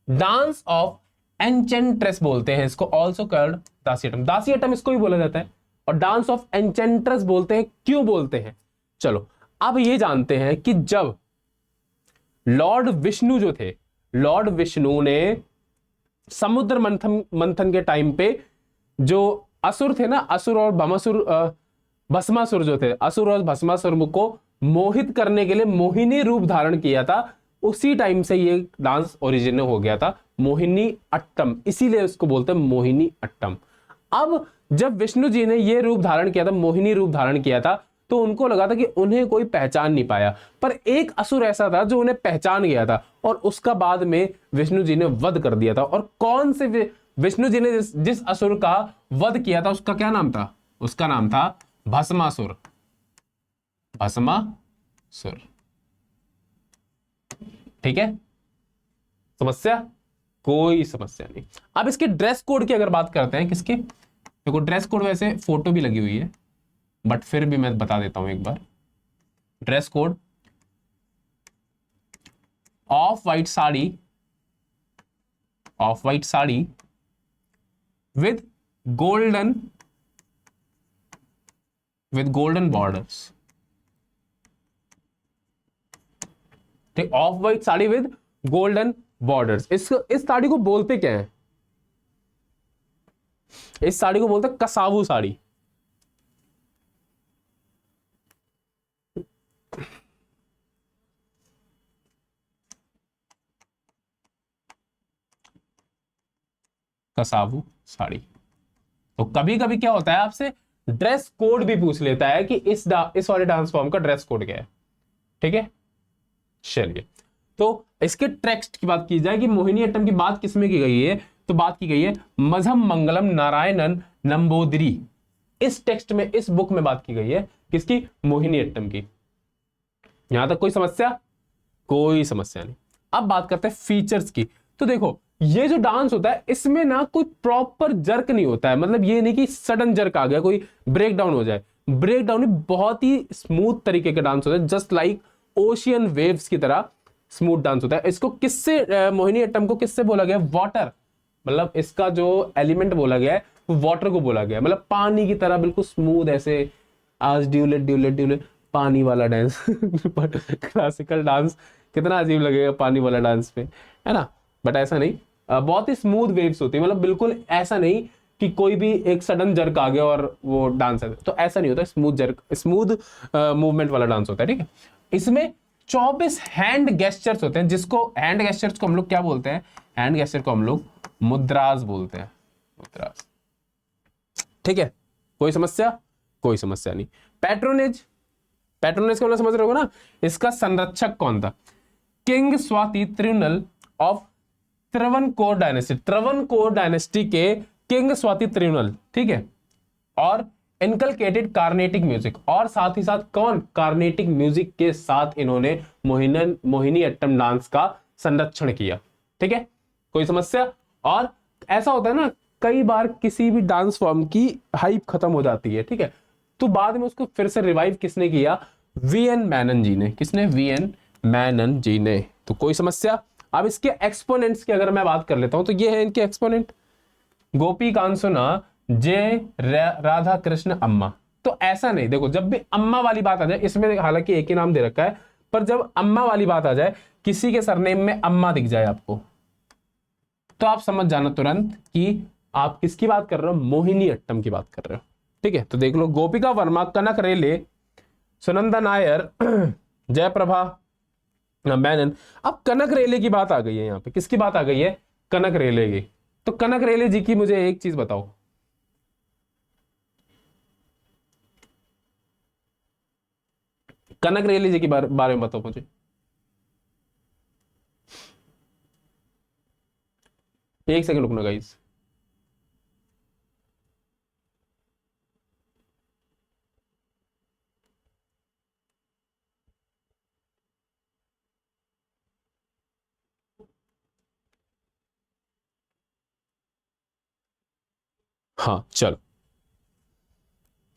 डांस ऑफ एंचेंट्रेस बोलते हैं इसको, ऑल्सो कॉल्ड दासियटम। दासियटम इसको भी बोला जाता है और डांस ऑफ एंचेंट्रेस बोलते हैं। क्यों बोलते हैं? चलो अब ये जानते हैं कि जब लॉर्ड विष्णु जो थे, लॉर्ड विष्णु ने समुद्र मंथन के टाइम पे जो असुर थे ना, असुर और भस्मासुर जो थे, असुर और भस्मासुर को मोहित करने के लिए मोहिनी रूप धारण किया था। उसी टाइम से ये डांस ओरिजिन हो गया था मोहिनी अट्टम, इसीलिए उसको बोलते हैं मोहिनी अट्टम। अब जब विष्णु जी ने ये रूप धारण किया था, मोहिनी रूप धारण किया था, तो उनको लगा था कि उन्हें कोई पहचान नहीं पाया, पर एक असुर ऐसा था जो उन्हें पहचान गया था और उसका बाद में विष्णु जी ने वध कर दिया था। और कौन से विष्णु जी ने जिस असुर का वध किया था उसका क्या नाम था? उसका नाम था भस्मासुर। भस्मासुर। ठीक है, समस्या? कोई समस्या नहीं। अब इसके ड्रेस कोड की अगर बात करते हैं, किसके? देखो ड्रेस कोड, वैसे फोटो भी लगी हुई है बट फिर भी मैं बता देता हूं एक बार। Dress code off white sari, off white sari with golden borders. ठीक, off white sari with golden borders. इस साड़ी को बोलते क्या है? इस साड़ी को बोलते कसावू साड़ी। कसावू साड़ी। तो कभी कभी क्या होता है, आपसे ड्रेस कोड भी पूछ लेता है कि इस वाले डांस फॉर्म का ड्रेस कोड क्या है। ठीक है, चलिए, तो इसके टेक्स्ट की बात की जाए कि मोहिनीअट्टम की बात किसमें की गई है, तो बात की गई है मझम मंगलम नारायणन नंबूदिरी। इस टेक्स्ट में, इस बुक में बात की गई है किसकी, मोहिनीअट्टम की। यहां तक कोई समस्या, कोई समस्या नहीं। अब बात करते हैं फीचर्स की। तो देखो, ये जो डांस होता है इसमें ना कोई प्रॉपर जर्क नहीं होता है, मतलब ये नहीं कि सडन जर्क आ गया, कोई ब्रेक डाउन हो जाए, ब्रेक डाउन नहीं, बहुत ही स्मूथ तरीके का डांस होता है, जस्ट लाइक ओशियन वेव्स की तरह स्मूथ डांस होता है। इसको किससे, मोहिनीअट्टम को किससे बोला गया, वाटर, मतलब इसका जो एलिमेंट बोला गया है वो वाटर को बोला गया है, मतलब पानी की तरह बिल्कुल स्मूथ ऐसे, आज ड्यूलेट ड्यूलेट ड्यूलेट पानी वाला डांस क्लासिकल डांस कितना अजीब लगेगा पानी वाला डांस पे, है ना, बट ऐसा नहीं, बहुत ही स्मूथ वेव्स होती है, मतलब बिल्कुल ऐसा नहीं कि कोई भी एक सडन जर्क आ गया और वो डांस है, तो ऐसा नहीं होता, स्मूथ जर्क, स्मूथ मूवमेंट वाला डांस होता है। ठीक है, इसमें 24 हैंड गेस्चर्स होते हैं, जिसको हैंड गेस्चर्स को हम लोग क्या बोलते हैं, हैंड गेस्चर को हम लोग मुद्रास बोलते हैं, मुद्रास। ठीक है, कोई समस्या, कोई समस्या नहीं। पैट्रोनेज, पैट्रोनेज को समझ रहे हो ना, इसका संरक्षक कौन था, king Swathi Thirunal of Travancore dynasty, Travancore dynasty के किंग स्वाति त्रिनल। ठीक है, और इनकलकेटेड कार्नेटिक म्यूजिक, और साथ ही साथ कौन, कार्नेटिक म्यूजिक के साथ इन्होंने मोहिनीअट्टम डांस का संरक्षण किया। ठीक है, कोई समस्या। और ऐसा होता है ना, कई बार किसी भी डांस फॉर्म की हाइप खत्म हो जाती है, ठीक है, तो बाद में उसको फिर से रिवाइव किसने किया, वीएन मेनन जी ने। किसने, वीएन मेनन जी ने। तो कोई समस्या। अब इसके एक्सपोनेंट्स की अगर मैं बात कर लेता हूं तो ये है इनके एक्सपोनेंट, गोपी कांसुना, जय राधा कृष्ण अम्मा। तो ऐसा नहीं, देखो जब भी अम्मा वाली बात आ जाए, इसमें हालांकि एक ही नाम दे रखा है, पर जब अम्मा वाली बात आ जाए, किसी के सरनेम में अम्मा दिख जाए आपको, तो आप समझ जाना तुरंत कि आप किसकी बात कर रहे हो, मोहिनीअट्टम की बात कर रहे हो। ठीक है, तो देख लो, गोपिका वर्मा, कनक रेले, सुनंदा नायर, जयप्रभा मेनन। अब कनक रेले की बात आ गई है, यहां पे किसकी बात आ गई है, कनक रेले की। तो कनक रेले जी की मुझे एक चीज बताओ, कनक रेले जी के बारे में बताओ मुझे। एक सेकंड रुकना गाइस। हाँ चलो,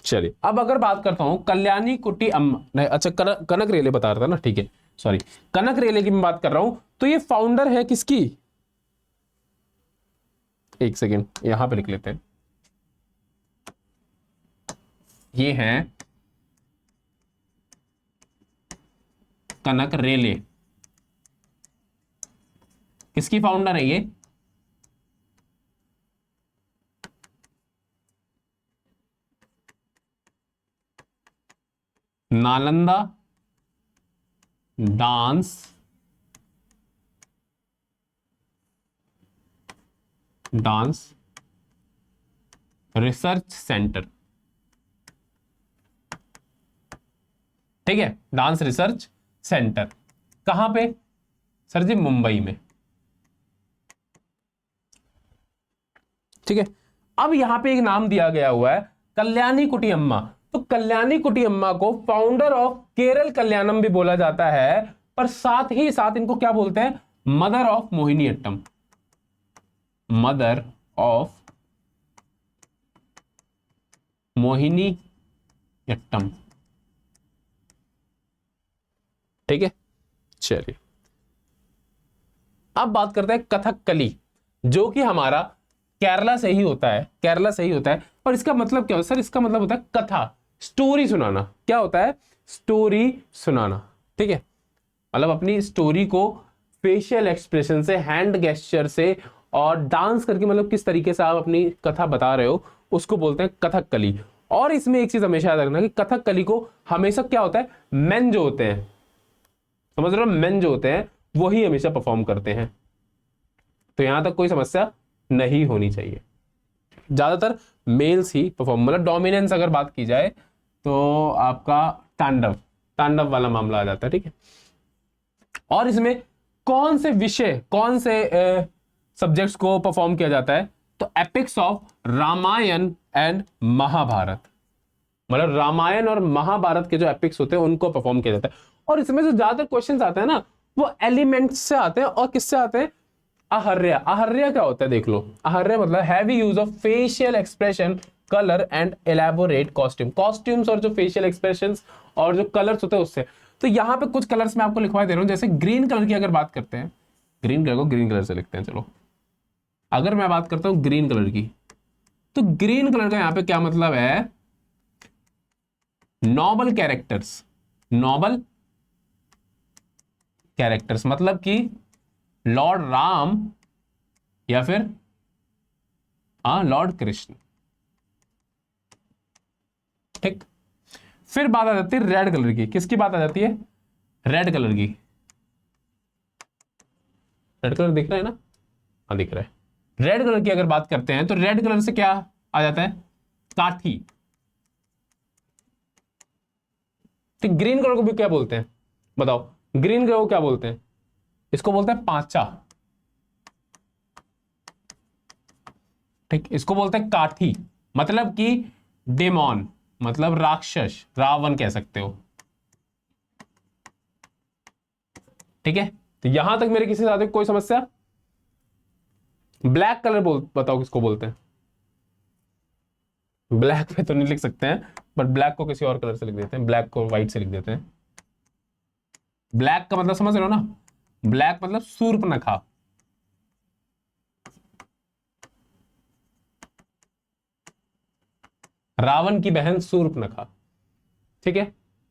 चलिए अब अगर बात करता हूं कल्याणी कुट्टी अम्मा, नहीं अच्छा, कनक रेले बता रहा था ना, ठीक है सॉरी, कनक रेले की मैं बात कर रहा हूं, तो ये फाउंडर है किसकी, एक सेकेंड यहां पे लिख लेते हैं, ये है कनक रेले। किसकी फाउंडर है ये, नालंदा डांस रिसर्च सेंटर। ठीक है, डांस रिसर्च सेंटर कहां पे, सर जी मुंबई में। ठीक है, अब यहां पे एक नाम दिया गया हुआ है कल्याणी कुट्टी अम्मा। तो कल्याणी कुट्टी अम्मा को फाउंडर ऑफ केरल कल्याणम भी बोला जाता है, पर साथ ही साथ इनको क्या बोलते हैं, mother of Mohiniyattam, mother of Mohiniyattam. ठीक है, चलिए अब बात करते हैं कथकली, जो कि हमारा केरला से ही होता है, केरला से ही होता है। और इसका मतलब क्या होता है सर, इसका मतलब होता है कथा, स्टोरी सुनाना। क्या होता है, स्टोरी सुनाना। ठीक है, मतलब अपनी स्टोरी को फेशियल एक्सप्रेशन से, हैंड गेस्चर से और डांस करके, मतलब किस तरीके से आप अपनी कथा बता रहे हो, उसको बोलते हैं कथकली। और इसमें एक चीज हमेशा याद रखना कि कथकली को हमेशा क्या होता है, मेन जो होते हैं, समझ रहे हो, मेन जो होते हैं वही हमेशा परफॉर्म करते हैं। तो यहां तक कोई समस्या नहीं होनी चाहिए। ज्यादातर मेल्स ही परफॉर्म, मतलब डोमिनेंस अगर बात की जाए तो आपका तांडव, तांडव वाला मामला आ जाता है, ठीक है। और इसमें कौन से विषय, कौन से सब्जेक्ट्स को परफॉर्म किया जाता है, तो epics of Ramayana and Mahabharata, मतलब रामायण और महाभारत के जो एपिक्स होते हैं उनको परफॉर्म किया जाता है। और इसमें जो ज्यादातर क्वेश्चंस आते हैं ना वो एलिमेंट्स से आते हैं, और किससे आते हैं, आहर्य। आहर्य क्या होता है देख लो, आहर्य मतलब heavy use of facial expression, colour and elaborate costume, costumes और जो फेशियल एक्सप्रेशंस और जो कलर्स होते हैं उससे। तो यहां पे कुछ कलर्स मैं आपको लिखवा दे रहा हूं, जैसे ग्रीन कलर की अगर बात करते हैं, ग्रीन कलर को ग्रीन कलर से लिखते हैं, चलो। अगर मैं बात करता हूं ग्रीन कलर की, तो ग्रीन कलर का यहां पे क्या मतलब है, नोबल कैरेक्टर्स, नोबल कैरेक्टर्स मतलब कि लॉर्ड राम या फिर लॉर्ड कृष्ण, ठीक। फिर बात आ जाती है रेड कलर की, किसकी बात आ जाती है, रेड कलर की। रेड कलर दिख रहा है ना, हाँ दिख रहा है। रेड कलर की अगर बात करते हैं तो रेड कलर से क्या आ जाता है, काठी, ठीक। ग्रीन कलर को भी क्या बोलते हैं बताओ, ग्रीन कलर को क्या बोलते हैं, इसको बोलते हैं पांचा, ठीक। इसको बोलते हैं काठी, मतलब कि डेमोन, मतलब राक्षस, रावण कह सकते हो, ठीक है। तो यहां तक मेरे किसी साथ कोई समस्या। ब्लैक कलर बताओ किसको बोलते हैं, ब्लैक पे तो नहीं लिख सकते हैं, बट ब्लैक को किसी और कलर से लिख देते हैं, ब्लैक को व्हाइट से लिख देते हैं। ब्लैक का मतलब समझ रहे हो ना, ब्लैक मतलब शूर्पणखा, रावण की बहन शूर्पणखा, ठीक है।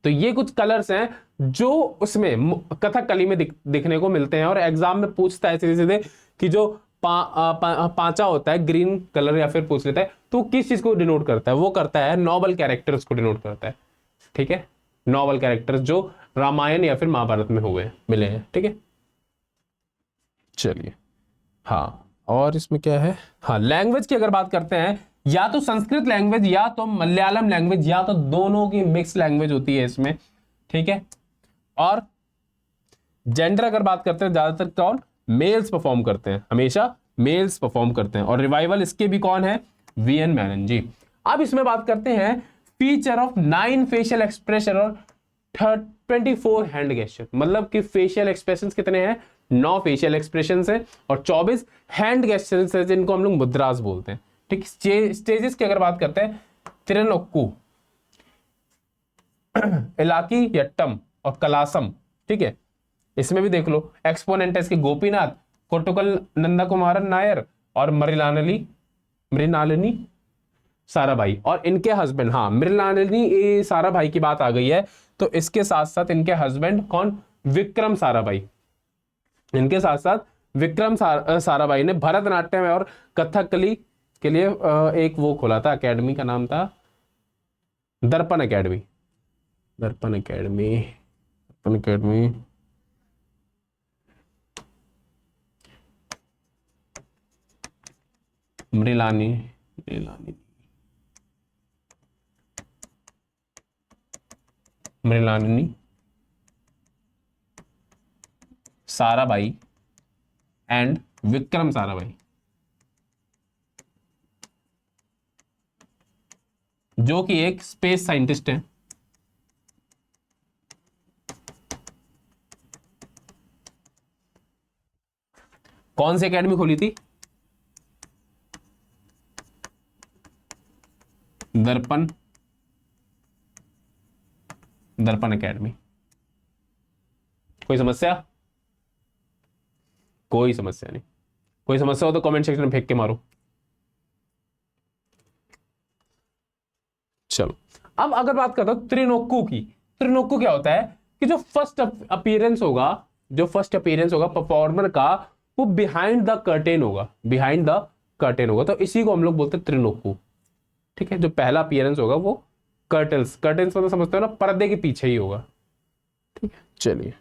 तो ये कुछ कलर्स हैं जो उसमें कथकली में दिखने को मिलते हैं, और एग्जाम में पूछता है सीधे सीधे कि जो पांचा होता है ग्रीन कलर या फिर पूछ लेता है तो किस चीज को डिनोट करता है, वो करता है नोबल कैरेक्टर्स को डिनोट करता है, ठीक है। नोबल कैरेक्टर्स जो रामायण या फिर महाभारत में हुए मिले हैं, ठीक है। चलिए, हाँ और इसमें क्या है, हाँ लैंग्वेज की अगर बात करते हैं, या तो संस्कृत लैंग्वेज या तो मलयालम लैंग्वेज या तो दोनों की मिक्स लैंग्वेज होती है इसमें, ठीक है। और जेंडर अगर बात करते हैं ज्यादातर कौन, मेल्स परफॉर्म करते हैं, हमेशा मेल्स परफॉर्म करते हैं। और रिवाइवल इसके भी कौन है, वीएन मेनन जी। अब इसमें बात करते हैं फीचर ऑफ 9 फेशियल एक्सप्रेशन और 24 हैंड गेस्चर, मतलब कि फेशियल एक्सप्रेशंस कितने हैं, 9 फेशियल एक्सप्रेशंस हैं और 24 हैंड गेस्चर्स हैं जिनको हम लोग मुद्रास बोलते हैं, ठीक। स्टेजेस की अगर बात करते हैं, तिरनोक्कू, इलाकी यट्टम और कलासम, ठीक है। इसमें भी देख लो एक्सपोनेंट के गोपीनाथ, कोटुकल नंदा कुमारन नायर और मृणालिनी साराभाई, और इनके हस्बैंड, हाँ मृणालिनी साराभाई की बात आ गई है तो इसके साथ साथ इनके हस्बैंड कौन, विक्रम साराभाई, इनके साथ साथ विक्रम साराभाई ने भरतनाट्यम और कथकली के लिए एक वो खोला था, एकेडमी का नाम था दर्पण एकेडमी, दर्पण एकेडमी, दर्पण एकेडमी, मृणालिनी साराभाई एंड विक्रम साराभाई, जो कि एक स्पेस साइंटिस्ट है। कौन सी एकेडमी खोली थी, दर्पण एकेडमी। कोई समस्या, कोई समस्या नहीं, कोई समस्या हो तो कमेंट सेक्शन में फेंक के मारो। चलो अब अगर बात करता हूं त्रिनोक्कू की, त्रिनोक्कू क्या होता है कि जो फर्स्ट अपीयरेंस होगा, जो फर्स्ट अपीयरेंस होगा परफॉर्मर का, वो बिहाइंड द कर्टेन होगा, बिहाइंड द कर्टेन होगा, तो इसी को हम लोग बोलते हैं त्रिनोक्कू, ठीक है। जो पहला अपीयरेंस होगा वो कर्टेन्स, कर्टेन्स मतलब समझते हो ना, पर्दे के पीछे ही होगा, ठीक है। चलिए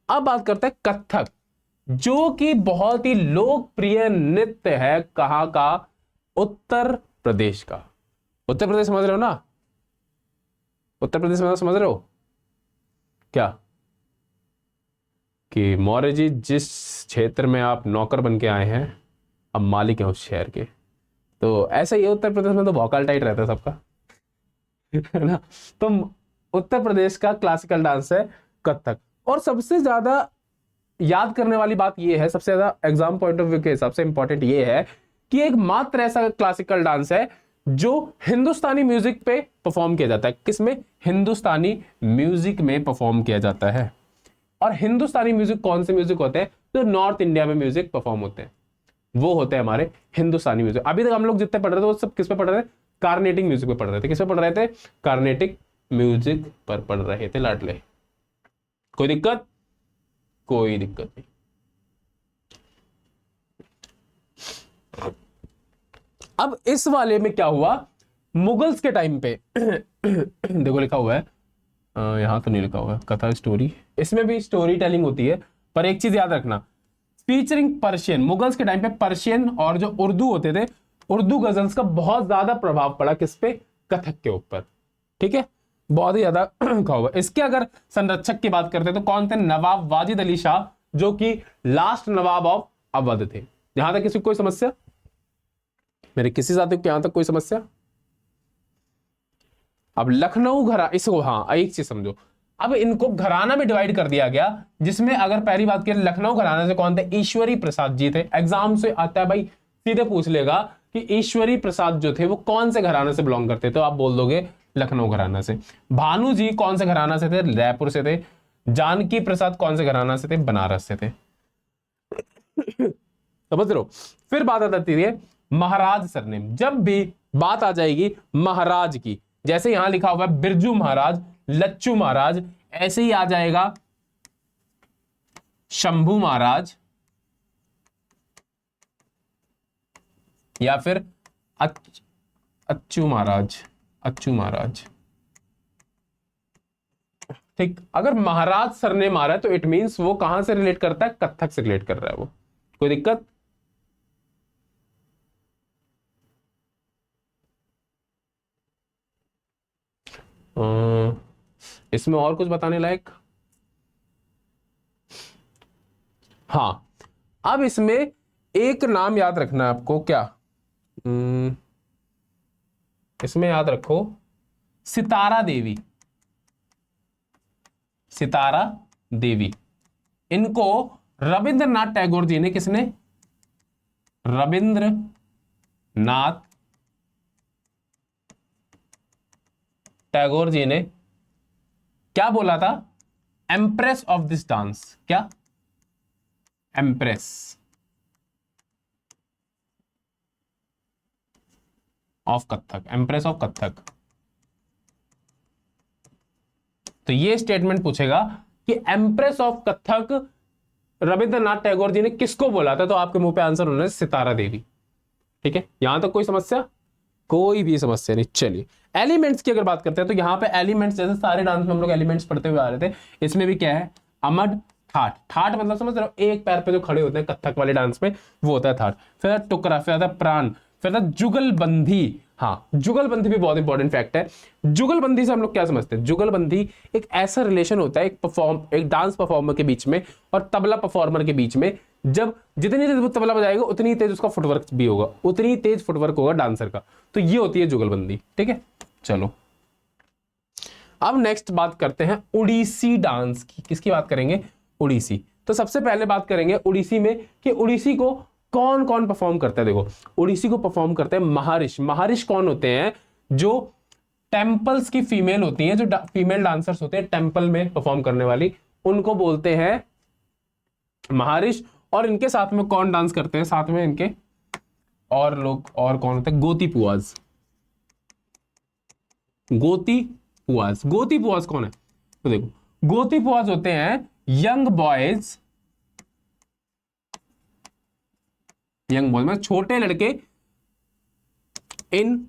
अब बात करते हैं कथक। जो कि बहुत ही लोकप्रिय नृत्य है कहां का? उत्तर प्रदेश का। उत्तर प्रदेश समझ रहे हो ना? उत्तर प्रदेश में समझ रहे हो क्या कि मौर्य जी जिस क्षेत्र में आप नौकर बन के आए हैं, अब मालिक हैं उस शहर के। तो ऐसा ही उत्तर प्रदेश में तो भौकाल टाइट रहता है सबका है ना। तो उत्तर प्रदेश का क्लासिकल डांस है कथक। और सबसे ज्यादा याद करने वाली बात यह है, सबसे ज्यादा एग्जाम पॉइंट ऑफ व्यू के हिसाब से इंपॉर्टेंट यह है कि एक मात्र ऐसा क्लासिकल डांस है जो हिंदुस्तानी म्यूजिक पे परफॉर्म किया जाता है। किसमें? हिंदुस्तानी म्यूजिक में परफॉर्म किया जाता है। और हिंदुस्तानी म्यूजिक कौन से म्यूजिक होते हैं? जो नॉर्थ इंडिया में म्यूजिक परफॉर्म होते हैं वो होते हैं हमारे हिंदुस्तानी म्यूजिक। अभी तक हम लोग जितने पढ़ रहे थे वो सब किस पे पढ़ रहे थे? कार्नेटिक म्यूजिक पे पढ़ रहे थे। किस पे पढ़ रहे थे? कार्नेटिक म्यूजिक पर पढ़ रहे थे लाडले। कोई दिक्कत? कोई दिक्कत नहीं। अब इस वाले में क्या हुआ, मुगल्स के टाइम पे देखो लिखा हुआ है, यहां तो नहीं लिखा हुआ है कथा स्टोरी, इसमें भी स्टोरी टेलिंग होती है, पर एक चीज याद रखना, फीचरिंग पर्शियन। मुगल्स के टाइम पे पर्शियन और जो उर्दू होते थे, उर्दू गजल्स का बहुत ज्यादा प्रभाव पड़ा किस पे? कथक के ऊपर। ठीक है, बहुत ही ज्यादा कहा हुआ। इसके अगर संरक्षक की बात करते तो कौन थे? नवाब वाजिद अली शाह, जो कि लास्ट नवाब ऑफ अवध थे। यहां तक किसी को कोई समस्या? मेरे किसी साथी को यहां तक कोई समस्या? अब लखनऊ घरा, इसको हाँ एक चीज समझो, अब इनको घराना में डिवाइड कर दिया गया, जिसमें अगर पहली बात करें लखनऊ घराना से कौन थे? ईश्वरी प्रसाद जी थे। एग्जाम से आता है भाई, सीधे पूछ लेगा कि ईश्वरी प्रसाद जो थे वो कौन से घराने से बिलोंग करते, तो आप बोल दोगे लखनऊ घराना से। भानु जी कौन से घराना से थे? जयपुर से थे। जानकी प्रसाद कौन से घराना से थे? बनारस से थे। समझ रहे हो? फिर बात आ जाती है महाराज सरनेम। जब भी बात आ जाएगी महाराज की, जैसे यहां लिखा हुआ है बिरजू महाराज, लच्चू महाराज, ऐसे ही आ जाएगा शंभू महाराज या फिर अच्छू महाराज, अच्छू महाराज। ठीक, अगर महाराज सरनेम आ रहा है तो इट मींस वो कहां से रिलेट करता है? कथक से रिलेट कर रहा है वो। कोई दिक्कत? इसमें और कुछ बताने लायक? हाँ, अब इसमें एक नाम याद रखना है आपको। क्या? इसमें याद रखो सितारा देवी। सितारा देवी, इनको रविंद्रनाथ टैगोर जी ने, किसने? रविंद्रनाथ टैगोर जी ने क्या बोला था? Empress of this dance. क्या? Empress of Kathak, empress of Kathak. तो ये स्टेटमेंट पूछेगा कि एम्प्रेस ऑफ कथक रविंद्रनाथ टैगोर जी ने किसको बोला था, तो आपके मुंह पे आंसर होना है सितारा देवी। ठीक है, यहां तक कोई समस्या? कोई भी समस्या नहीं। चलिए एलिमेंट्स की अगर बात करते हैं तो यहां पे एलिमेंट्स, जैसे सारे डांस में हम लोग एलिमेंट्स पढ़ते हुए आ रहे थे, इसमें भी क्या है? अमड, ठाठ। ठाठ मतलब समझ रहे हो? एक पैर पे जो खड़े होते हैं कथक वाले डांस में, वो होता है ठाठ। फिर टुकड़ा, फिर आता है प्राण, फिर आता है जुगलबंदी। हाँ, जुगलबंदी भी बहुत इंपॉर्टेंट फैक्ट है। जुगलबंदी से हम लोग क्या समझते हैं? जुगलबंदी एक ऐसा रिलेशन होता है एक डांस परफॉर्मर के बीच में और तबला परफॉर्मर के बीच में। जब जितनी तेज वो तबला बजाएगा उतनी तेज उसका फुटवर्क भी होगा, उतनी तेज फुटवर्क होगा डांसर का। तो ये होती है जुगलबंदी। ठीक है, चलो अब नेक्स्ट बात करते हैं उड़ीसी डांस की। किसकी बात करेंगे? उड़ीसी। तो सबसे पहले बात करेंगे उड़ीसी में कि उड़ीसी को कौन कौन परफॉर्म करता है। देखो, उड़ीसी को परफॉर्म करते हैं महारिश। महारिश कौन होते हैं? जो टेंपल्स की फीमेल होती हैं, जो फीमेल डांसर्स होते हैं टेंपल में परफॉर्म करने वाली, उनको बोलते हैं महारिश। और इनके साथ में कौन डांस करते हैं? साथ में इनके और लोग, और कौन होते हैं? गोती पुआज। गोती पुआज, गोती पुआज कौन है? तो देखो, गोती पुआज होते हैं यंग बॉयज, यंग बॉयज मतलब छोटे लड़के in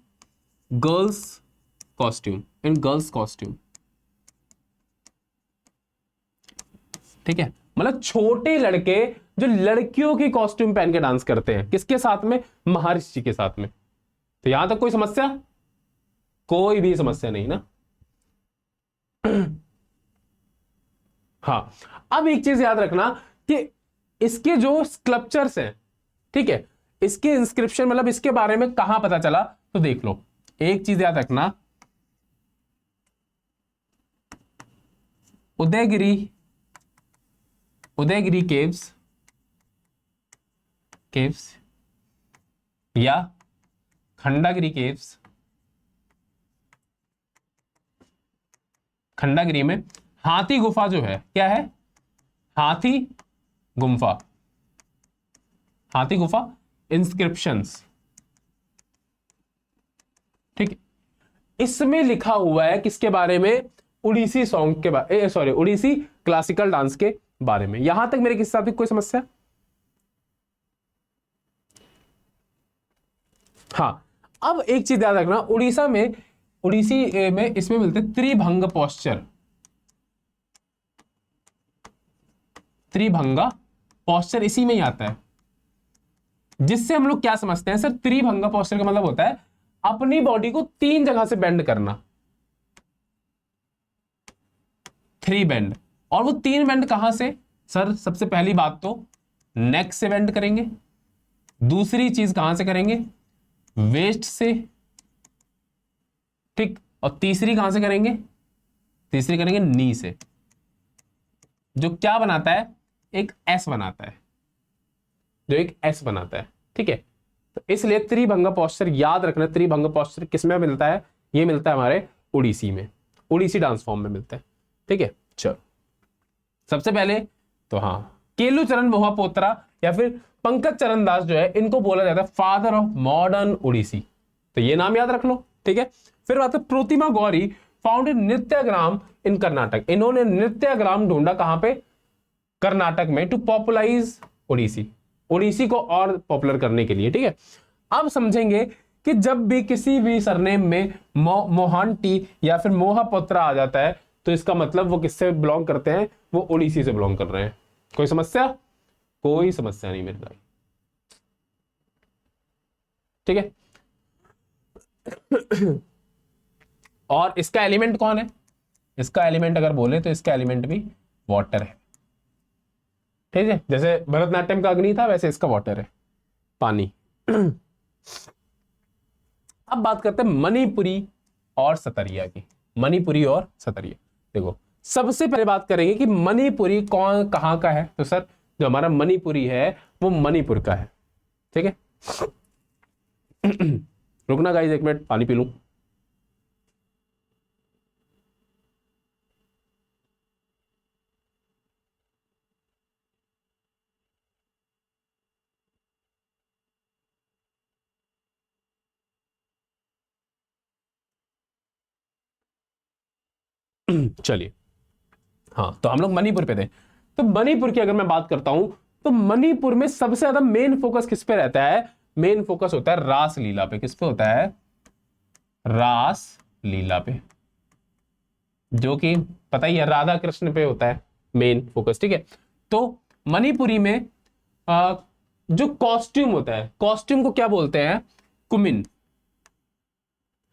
girls costume, in girls costume. ठीक है, मतलब छोटे लड़के जो लड़कियों की कॉस्ट्यूम पहन के डांस करते हैं, किसके साथ में? महर्षि के साथ में। तो यहां तक कोई समस्या? कोई भी समस्या नहीं ना। हाँ, अब एक चीज याद रखना कि इसके जो स्कल्पचर्स हैं, ठीक है, इसके इंस्क्रिप्शन मतलब इसके बारे में कहां पता चला, तो देख लो। एक चीज याद रखना, उदयगिरी केव्स या खंडागिरी केव्स, खंडागिरी में हाथी गुफा जो है, क्या है? हाथी गुफा इंस्क्रिप्शंस, ठीक है। इसमें लिखा हुआ है किसके बारे में? उड़ीसी सॉन्ग के बारे, सॉरी, उड़ीसी क्लासिकल डांस के बारे में। यहां तक मेरे किस साथ कोई समस्या? हाँ, अब एक चीज याद रखना, उड़ीसी में इसमें मिलते हैं त्रिभंग पोस्चर इसी में ही आता है, जिससे हम लोग क्या समझते हैं सर? त्रिभंग पोस्चर का मतलब होता है अपनी बॉडी को 3 जगह से बेंड करना, 3 बेंड। और वो 3 बेंड कहां से सर? सबसे पहली बात तो नेक से बेंड करेंगे, दूसरी चीज कहां से करेंगे? वेस्ट से, ठीक, और तीसरी कहां से करेंगे? तीसरी करेंगे नी से, जो क्या बनाता है? एक एस बनाता है, ठीक है। तो इसलिए त्रिभंग पोस्चर याद रखना, त्रिभंग पोस्चर किसमें मिलता है? ये मिलता है हमारे उड़ीसी में, उड़ीसी डांस फॉर्म में मिलता है, ठीक है। चलो, सबसे पहले तो हाँ, केलू चरण मोहापोत्रा या फिर पंकज चरण दास जो है, इनको बोला जाता है फादर ऑफ मॉडर्न उड़ीसी, तो ये नाम याद रख लो, ठीक है। फिर बात है प्रोतिमा गौरी, फाउंडेड नृत्यग्राम इन कर्नाटक। इन्होंने नृत्यग्राम ढूंढा कहां पे? कर्नाटक में, टू पॉपुलराइज उड़ीसी को और पॉपुलर करने के लिए, ठीक है। अब समझेंगे कि जब भी किसी भी सरनेम में मोहांटी या फिर मोहापोत्रा आ जाता है, तो इसका मतलब वो किससे बिलोंग करते हैं? वो उड़ीसी से बिलोंग कर रहे हैं। कोई समस्या? कोई समस्या नहीं मेरे भाई, ठीक है। और इसका एलिमेंट कौन है? इसका एलिमेंट अगर बोले तो इसका एलिमेंट भी वाटर है, ठीक है। जैसे भरतनाट्यम का अग्नि था, वैसे इसका वाटर है, पानी। अब बात करते हैं मणिपुरी और सतरिया की। मणिपुरी और सतरिया, देखो सबसे पहले बात करेंगे कि मणिपुरी कौन कहां का है। तो सर जो हमारा मणिपुरी है वो मणिपुर का है, ठीक है। रुकना गाइस, 1 मिनट पानी पी लूं। चलिए, हाँ, तो हम लोग मणिपुर पे थे। तो मणिपुर की अगर मैं बात करता हूं, तो मणिपुर में सबसे ज्यादा मेन फोकस किस पे रहता है? मेन फोकस होता है रास लीला पे। किस पे होता है? रास लीला पे, जो कि पता ही है राधा कृष्ण पे होता है मेन फोकस, ठीक है। तो मणिपुरी में जो कॉस्ट्यूम होता है, कॉस्ट्यूम को क्या बोलते हैं? कुमिन।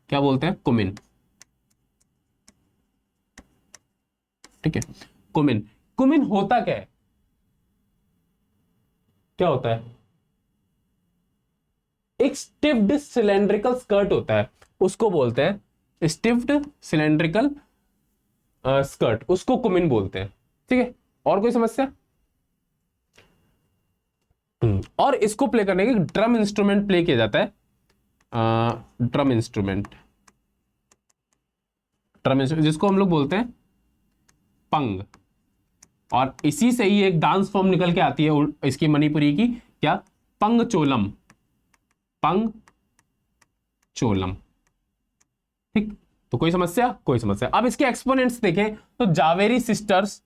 क्या बोलते हैं? कुमिन, ठीक है। कुमिन होता क्या है? क्या होता है? एक स्टिफ्ड सिलेंड्रिकल स्कर्ट होता है, उसको बोलते हैं स्टिफ्ड सिलेंड्रिकल स्कर्ट, उसको कुमिन बोलते हैं, ठीक है। और कोई समस्या? और इसको प्ले करने के ड्रम इंस्ट्रूमेंट प्ले किया जाता है, ड्रम इंस्ट्रूमेंट जिसको हम लोग बोलते हैं पंग। और इसी से ही एक डांस फॉर्म निकल के आती है इसकी मणिपुरी की, क्या? पंगचोलम, पंगचोलम, ठीक। तो कोई समस्या? कोई समस्या। अब इसके एक्सपोनेंट्स देखें तो Jhaveri sisters,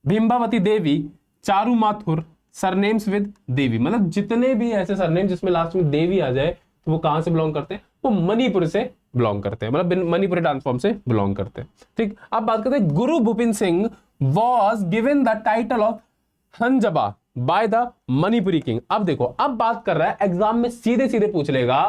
Bimbavati Devi, Charu Mathur, surnames with Devi, मतलब जितने भी ऐसे सरनेम जिसमें लास्ट में देवी आ जाए तो वो कहां से बिलोंग करते हैं? वो मणिपुर से बिलोंग करते हैं, मतलब मणिपुरी डांस फॉर्म से बिलोंग करते हैं, ठीक। अब बात करते हैं Guru Bipin Singh was given the title of Hanjaba by the Manipuri king. अब देखो, अब बात कर रहा है, एग्जाम में सीधे सीधे पूछ लेगा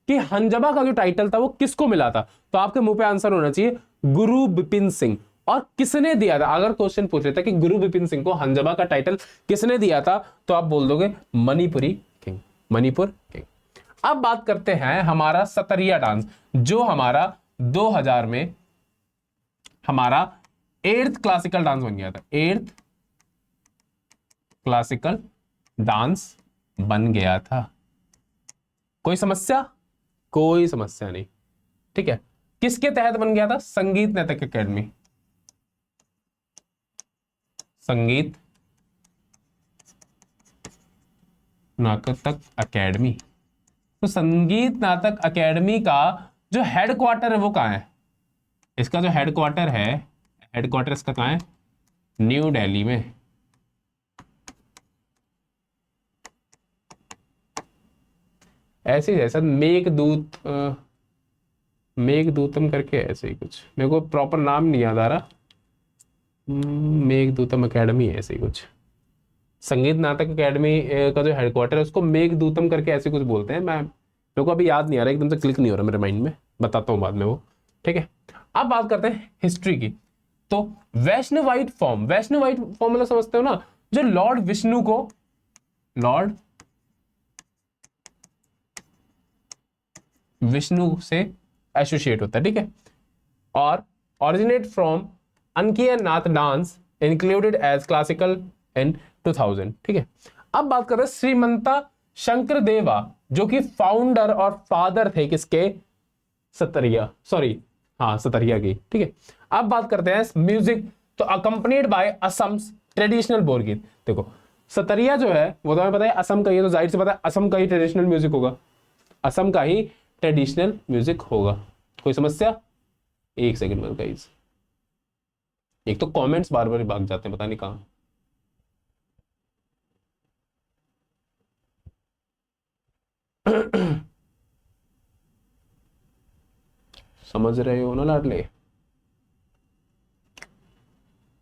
कि हंजबा का जो टाइटल था वो किसको मिला था, तो आपके मुंह पे आंसर होना चाहिए गुरु बिपिन सिंह। और किसने दिया था, अगर क्वेश्चन पूछ लेता कि गुरु बिपिन सिंह को हंजबा का टाइटल किसने दिया था, तो आप बोल दोगे मणिपुरी किंग, मणिपुर किंग। अब बात करते हैं हमारा सतरिया डांस, जो हमारा 2000 में हमारा 8th क्लासिकल डांस बन गया था। 8th क्लासिकल डांस बन गया था। कोई समस्या? कोई समस्या नहीं, ठीक है। किसके तहत बन गया था? संगीत नाटक अकेडमी, संगीत नाटक अकेडमी। तो संगीत नाटक अकेडमी का जो हेडक्वार्टर है वो कहां है? इसका जो हेडक्वार्टर है, हेडक्वार्टर इसका कहां है? न्यू दिल्ली में। ऐसे ही जैसा मेघदूतम करके ऐसे ही कुछ, मेरे को प्रॉपर नाम नहीं याद आ रहा। मेघदूतम अकेडमी है ऐसे ही कुछ, संगीत नाटक अकेडमी का जो हेडक्वार्टर है उसको मेघदूतम करके ऐसे कुछ बोलते हैं। मेरे को अभी याद नहीं आ रहा, एकदम से क्लिक नहीं हो रहा मेरे माइंड में, बताता हूँ बाद में वो, ठीक है। अब बात करते हैं हिस्ट्री की। तो वैष्णवाइट फॉर्म, वैष्णवाइट फॉर्म मतलब समझते हो ना, जो लॉर्ड विष्णु को, लॉर्ड विष्णु से एसोसिएट होता है, ठीक है। और originate from Ankiya Naat dance included as classical in 2000, ठीक है। अब बात कर रहे हैं श्रीमंता शंकर देवा, जो कि फाउंडर और फादर थे किसके? सतरिया, सॉरी हाँ सतरिया की, ठीक है। अब बात करते हैं म्यूजिक, तो अकम्पनीड बाय असम्स ट्रेडिशनल बोरगीत। देखो सतरिया जो है वो तो हमें पता है असम का ही है, तो जाहिर से पता है असम का ही ट्रेडिशनल म्यूजिक होगा, असम का ही ट्रेडिशनल म्यूजिक होगा। कोई समस्या? एक सेकंड में गाइस, एक तो कमेंट्स बार बार भाग जाते हैं, पता नहीं कहां। समझ रहे हो ना लाडले?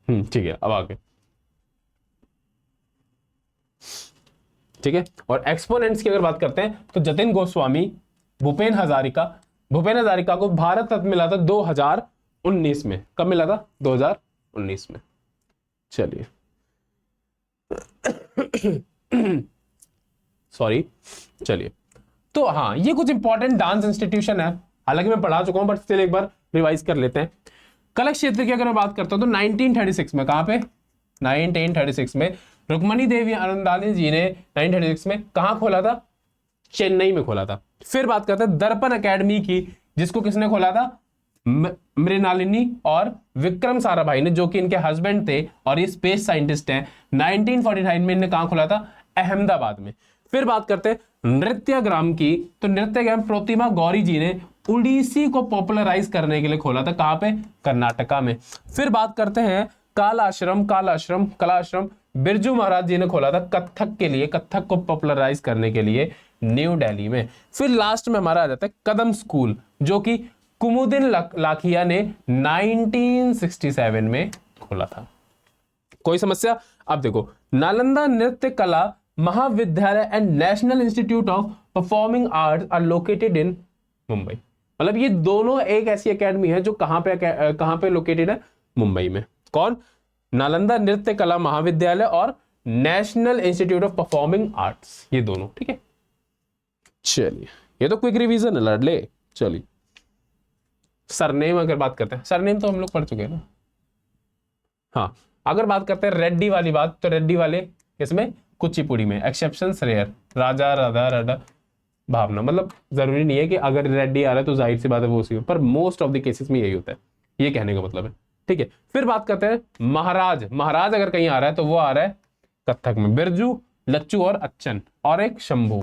ठीक है, अब आगे, ठीक है। और एक्सपोनेंट्स की अगर बात करते हैं तो जतिन गोस्वामी, भूपेन हजारिका, भूपेन हजारिका को भारत रत्न मिला था 2019 में। कब मिला था? 2019 में। चलिए सॉरी, चलिए। तो हाँ, ये कुछ इंपॉर्टेंट डांस इंस्टीट्यूशन है, हालांकि मैं पढ़ा चुका हूं बट स्टिल एक बार रिवाइज कर लेते हैं। कला क्षेत्र की अगर मैं बात करता हूं तो 1936 में, कहां पे? 1936 में रुक्मणी देवी आनंदानी जी ने 1936 में कहां खोला था? चेन्नई में खोला था। फिर बात करते हैं दर्पण एकेडमी की, जिसको किसने खोला था? मृणालिनी और विक्रम साराभाई ने, जो कि इनके हस्बैंड थे और ये स्पेस साइंटिस्ट हैं। 1949 में इन्हें कहां खोला था? अहमदाबाद में। फिर बात करते हैं नृत्यग्राम की, तो नृत्यग्राम प्रतिमा गौरी जी ने उड़ीसी को पॉपुलराइज करने के लिए खोला था। कहां पे? कर्नाटका में। फिर बात करते हैं कलाश्रम बिरजू महाराज जी ने खोला था कथक के लिए, कथक को पॉपुलराइज करने के लिए न्यू दिल्ली में। फिर लास्ट में हमारा आ जाता है कदम स्कूल, जो कि कुमुदिन लाखिया ने 1967 में खोला था। कोई समस्या? अब देखो, Nalanda Nritya Kala Mahavidyalaya and national institute of performing arts are located in Mumbai. मतलब ये दोनों एक ऐसी एकेडमी है जो कहां पे लोकेटेड है? मुंबई में। कौन? नालंदा नृत्य कला महाविद्यालय और national institute of performing arts, ये दोनों, ठीक है। चलिए, ये तो क्विक रिवीजन है लाडले। चलिए, सरनेम अगर बात करते हैं, सरनेम तो हम लोग पढ़ चुके हैं ना। हाँ, अगर बात करते हैं रेड्डी वाली बात, तो रेड्डी वाले इसमें कुचिपुड़ी में, एक्सेप्शन रेयर, राजा राधा राधा भावना। मतलब जरूरी नहीं है कि अगर रेड्डी आ रहा है तो जाहिर सी बात है वो उसी में, पर मोस्ट ऑफ द केसेस में यही होता है, ये कहने का मतलब है, ठीक है। फिर बात करते हैं महाराज, महाराज अगर कहीं आ रहा है तो वो आ रहा है कथक में, बिरजू, लच्चू और अच्छन, और एक शंभू,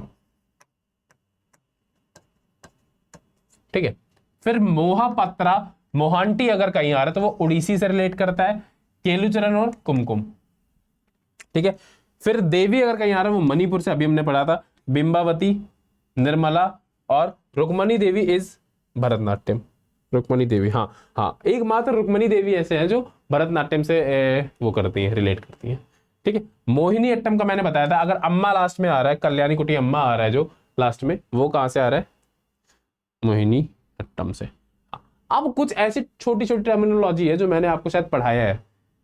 ठीक है। फिर मोहापत्रा, मोहांटी अगर कहीं आ रहा है तो वो उड़ीसी से रिलेट करता है, केलुचरण और कुमकुम, ठीक है। फिर देवी अगर कहीं आ रहा है वो मणिपुर से, अभी हमने पढ़ा था, बिंबावती, निर्मला और रुक्मणी देवी इज भरतनाट्यम, रुक्मणी देवी, हाँ, एकमात्र रुक्मणी देवी ऐसे है जो भरतनाट्यम से वो करती हैं, रिलेट करती हैं, ठीक ठीक है। मोहिनी अट्टम का मैंने बताया था, अगर अम्मा लास्ट में आ रहा है, कल्याणी कुटी अम्मा आ रहा है जो लास्ट में, वो कहां से आ रहा है? मोहिनी अट्टम से। अब कुछ ऐसी छोटी छोटी टर्मिनोलॉजी है जो मैंने आपको शायद पढ़ाया है,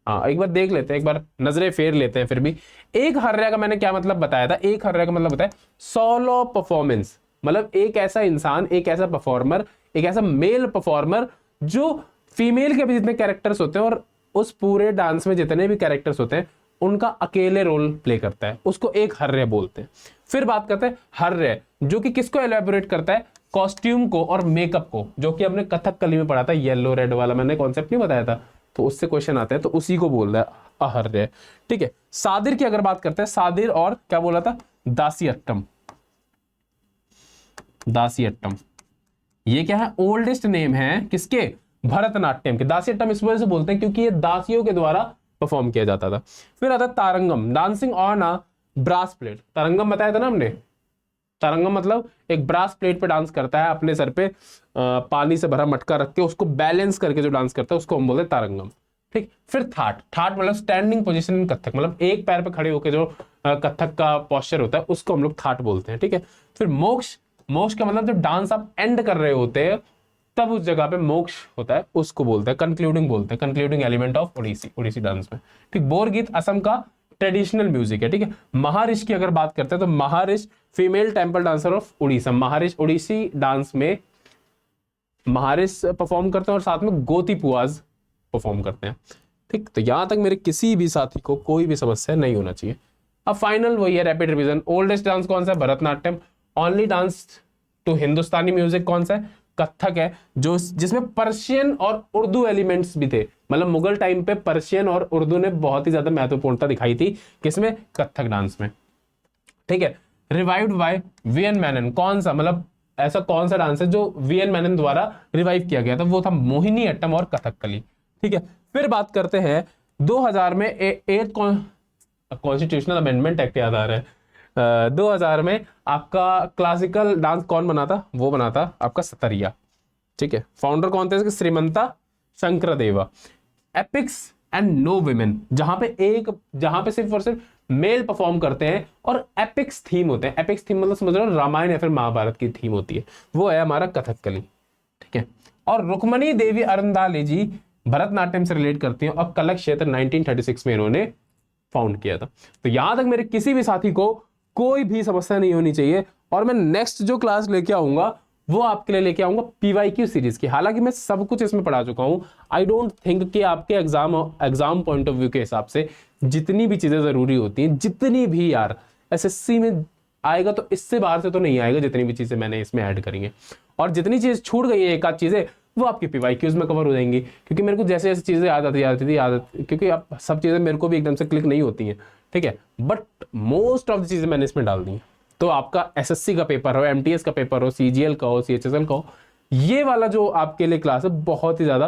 हाँ एक बार देख लेते हैं, एक बार नजरें फेर लेते हैं। फिर भी एक हर्या का मैंने क्या मतलब बताया था? एक हर्या का मतलब बताया सोलो परफॉर्मेंस, मतलब एक ऐसा इंसान, एक ऐसा परफॉर्मर, एक ऐसा मेल परफॉर्मर जो फीमेल के भी जितने कैरेक्टर्स होते हैं और उस पूरे डांस में जितने भी कैरेक्टर्स होते हैं उनका अकेले रोल प्ले करता है, उसको एक हर्य बोलते हैं। फिर बात करते हैं हर्य, जो कि किसको एलैबोरेट करता है? कॉस्ट्यूम को और मेकअप को, जो कि हमने कथकली में पढ़ा था, येलो रेड वाला मैंने कॉन्सेप्ट नहीं बताया था, तो उससे क्वेश्चन आता है, तो उसी को बोल रहा है अहर्य। ठीक है। सादिर की अगर बात करते हैं, सादिर और क्या बोला था? दासीअट्टम। दासीअट्टम ये क्या है? ओल्डेस्ट नेम है किसके? भरतनाट्यम के। दासीअट्टम इस वजह से बोलते हैं क्योंकि ये दासियों के द्वारा परफॉर्म किया जाता था। फिर आता है Tarangam, dancing on a brass plate. Tarangam बताया था ना हमने, तारंगम मतलब एक ब्रास प्लेट पे डांस करता है, अपने सर पे पानी से भरा मटका रख के उसको बैलेंस करके जो डांस करता है उसको हम बोलते हैं तारंगम। ठीक। फिर थाट, थाट मतलब स्टैंडिंग पोजीशन इन कथक, मतलब एक पैर पे खड़े होकर जो कथक का पोस्चर होता है उसको हम लोग थाट बोलते हैं। ठीक है। फिर मोक्ष, मोक्ष का मतलब जब डांस आप एंड कर रहे होते हैं तब उस जगह पे मोक्ष होता है, उसको बोलते हैं कंक्लूडिंग, बोलते हैं concluding element of Odissi, Odissi dance में। ठीक। बोर गीत असम का ट्रेडिशनल म्यूजिक है। ठीक है। महारिश की अगर बात करते हैं तो Maharis female temple dancer of Orissa. Maharis Odissi dance में महारिश परफॉर्म करते हैं और साथ में गोती पुआज परफॉर्म करते हैं। ठीक। तो यहां तक मेरे किसी भी साथी को कोई भी समस्या नहीं होना चाहिए। अब फाइनल वही है, रैपिड रिवीजन। ओल्डेस्ट डांस कौन सा है? Bharatanatyam. Only dance to Hindustani music कौन सा है? कथक है, जो जिसमें पर्शियन और उर्दू एलिमेंट्स भी थे, मतलब मुगल टाइम पे पर्शियन और उर्दू ने बहुत ही ज्यादा महत्वपूर्णता दिखाई थी किसमें? कथक डांस में। ठीक है। रिवाइव्ड बाय वीएन मेनन, कौन सा, मतलब ऐसा कौन सा डांस है जो वीएन मेनन द्वारा रिवाइव किया गया था? वो था मोहिनी अट्टम और कथकली। ठीक है। फिर बात करते हैं 2000 में एट कॉन्स्टिट्यूशनल अमेंडमेंट एक्ट याद आ रहा है। 2000 में आपका क्लासिकल डांस कौन बना था? वो बना था आपका सतरिया। ठीक है। फाउंडर कौन थे इसके? Srimanta Sankardeva. Epics and no women, जहां पे सिर्फ और सिर्फ मेल परफॉर्म करते हैं और एपिक्स थीम होते हैं। एपिक्स थीम मतलब समझ रहे हो, रामायण या फिर महाभारत की थीम होती है, वो है हमारा कथकली। ठीक है। और रुक्मणी देवी अरुंदाले जी भरतनाट्यम से रिलेट करती हैं और कलक क्षेत्र 1936 में इन्होंने फाउंड किया था। तो यहां तक मेरे किसी भी साथी को कोई भी समस्या नहीं होनी चाहिए। और मैं नेक्स्ट जो क्लास लेके आऊंगा वो आपके लिए लेके आऊंगा पीवाईक्यू सीरीज की। हालांकि मैं सब कुछ इसमें पढ़ा चुका हूं, आई डोंट थिंक कि आपके एग्जाम पॉइंट ऑफ व्यू के हिसाब से जितनी भी चीजें जरूरी होती हैं, जितनी भी यार एसएससी में आएगा तो इससे बाहर से तो नहीं आएगा, जितनी भी चीजें मैंने इसमें ऐड करेंगे। और जितनी चीज छूट गई है, एक आध चीजें, वो आपकी पीवाईक्यूज में कवर हो जाएंगी, क्योंकि मेरे को जैसे जैसे चीजें याद आती थी, क्योंकि अब सब चीजें मेरे को भी एकदम से क्लिक नहीं होती हैं। ठीक है। बट मोस्ट ऑफ द चीजें मैंने इसमें डाल दी हैं। तो आपका एसएससी का पेपर हो, एमटीएस का पेपर हो, सीजीएल का हो, सीएचएसएल का हो, ये वाला जो आपके लिए क्लास है बहुत ही ज्यादा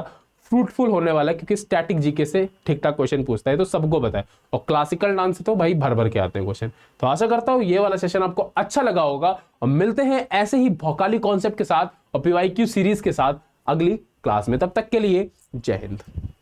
फ्रूटफुल होने वाला है, क्योंकि स्टैटिक जीके से ठीक ठाक क्वेश्चन पूछता है, तो सबको पता है। और क्लासिकल डांस से तो भाई भर भर के आते हैं क्वेश्चन। तो आशा करता हूं ये वाला सेशन आपको अच्छा लगा होगा, और मिलते हैं ऐसे ही भौकाली कॉन्सेप्ट के साथ और पीवाईक्यू सीरीज के साथ अगली क्लास में। तब तक के लिए जय हिंद।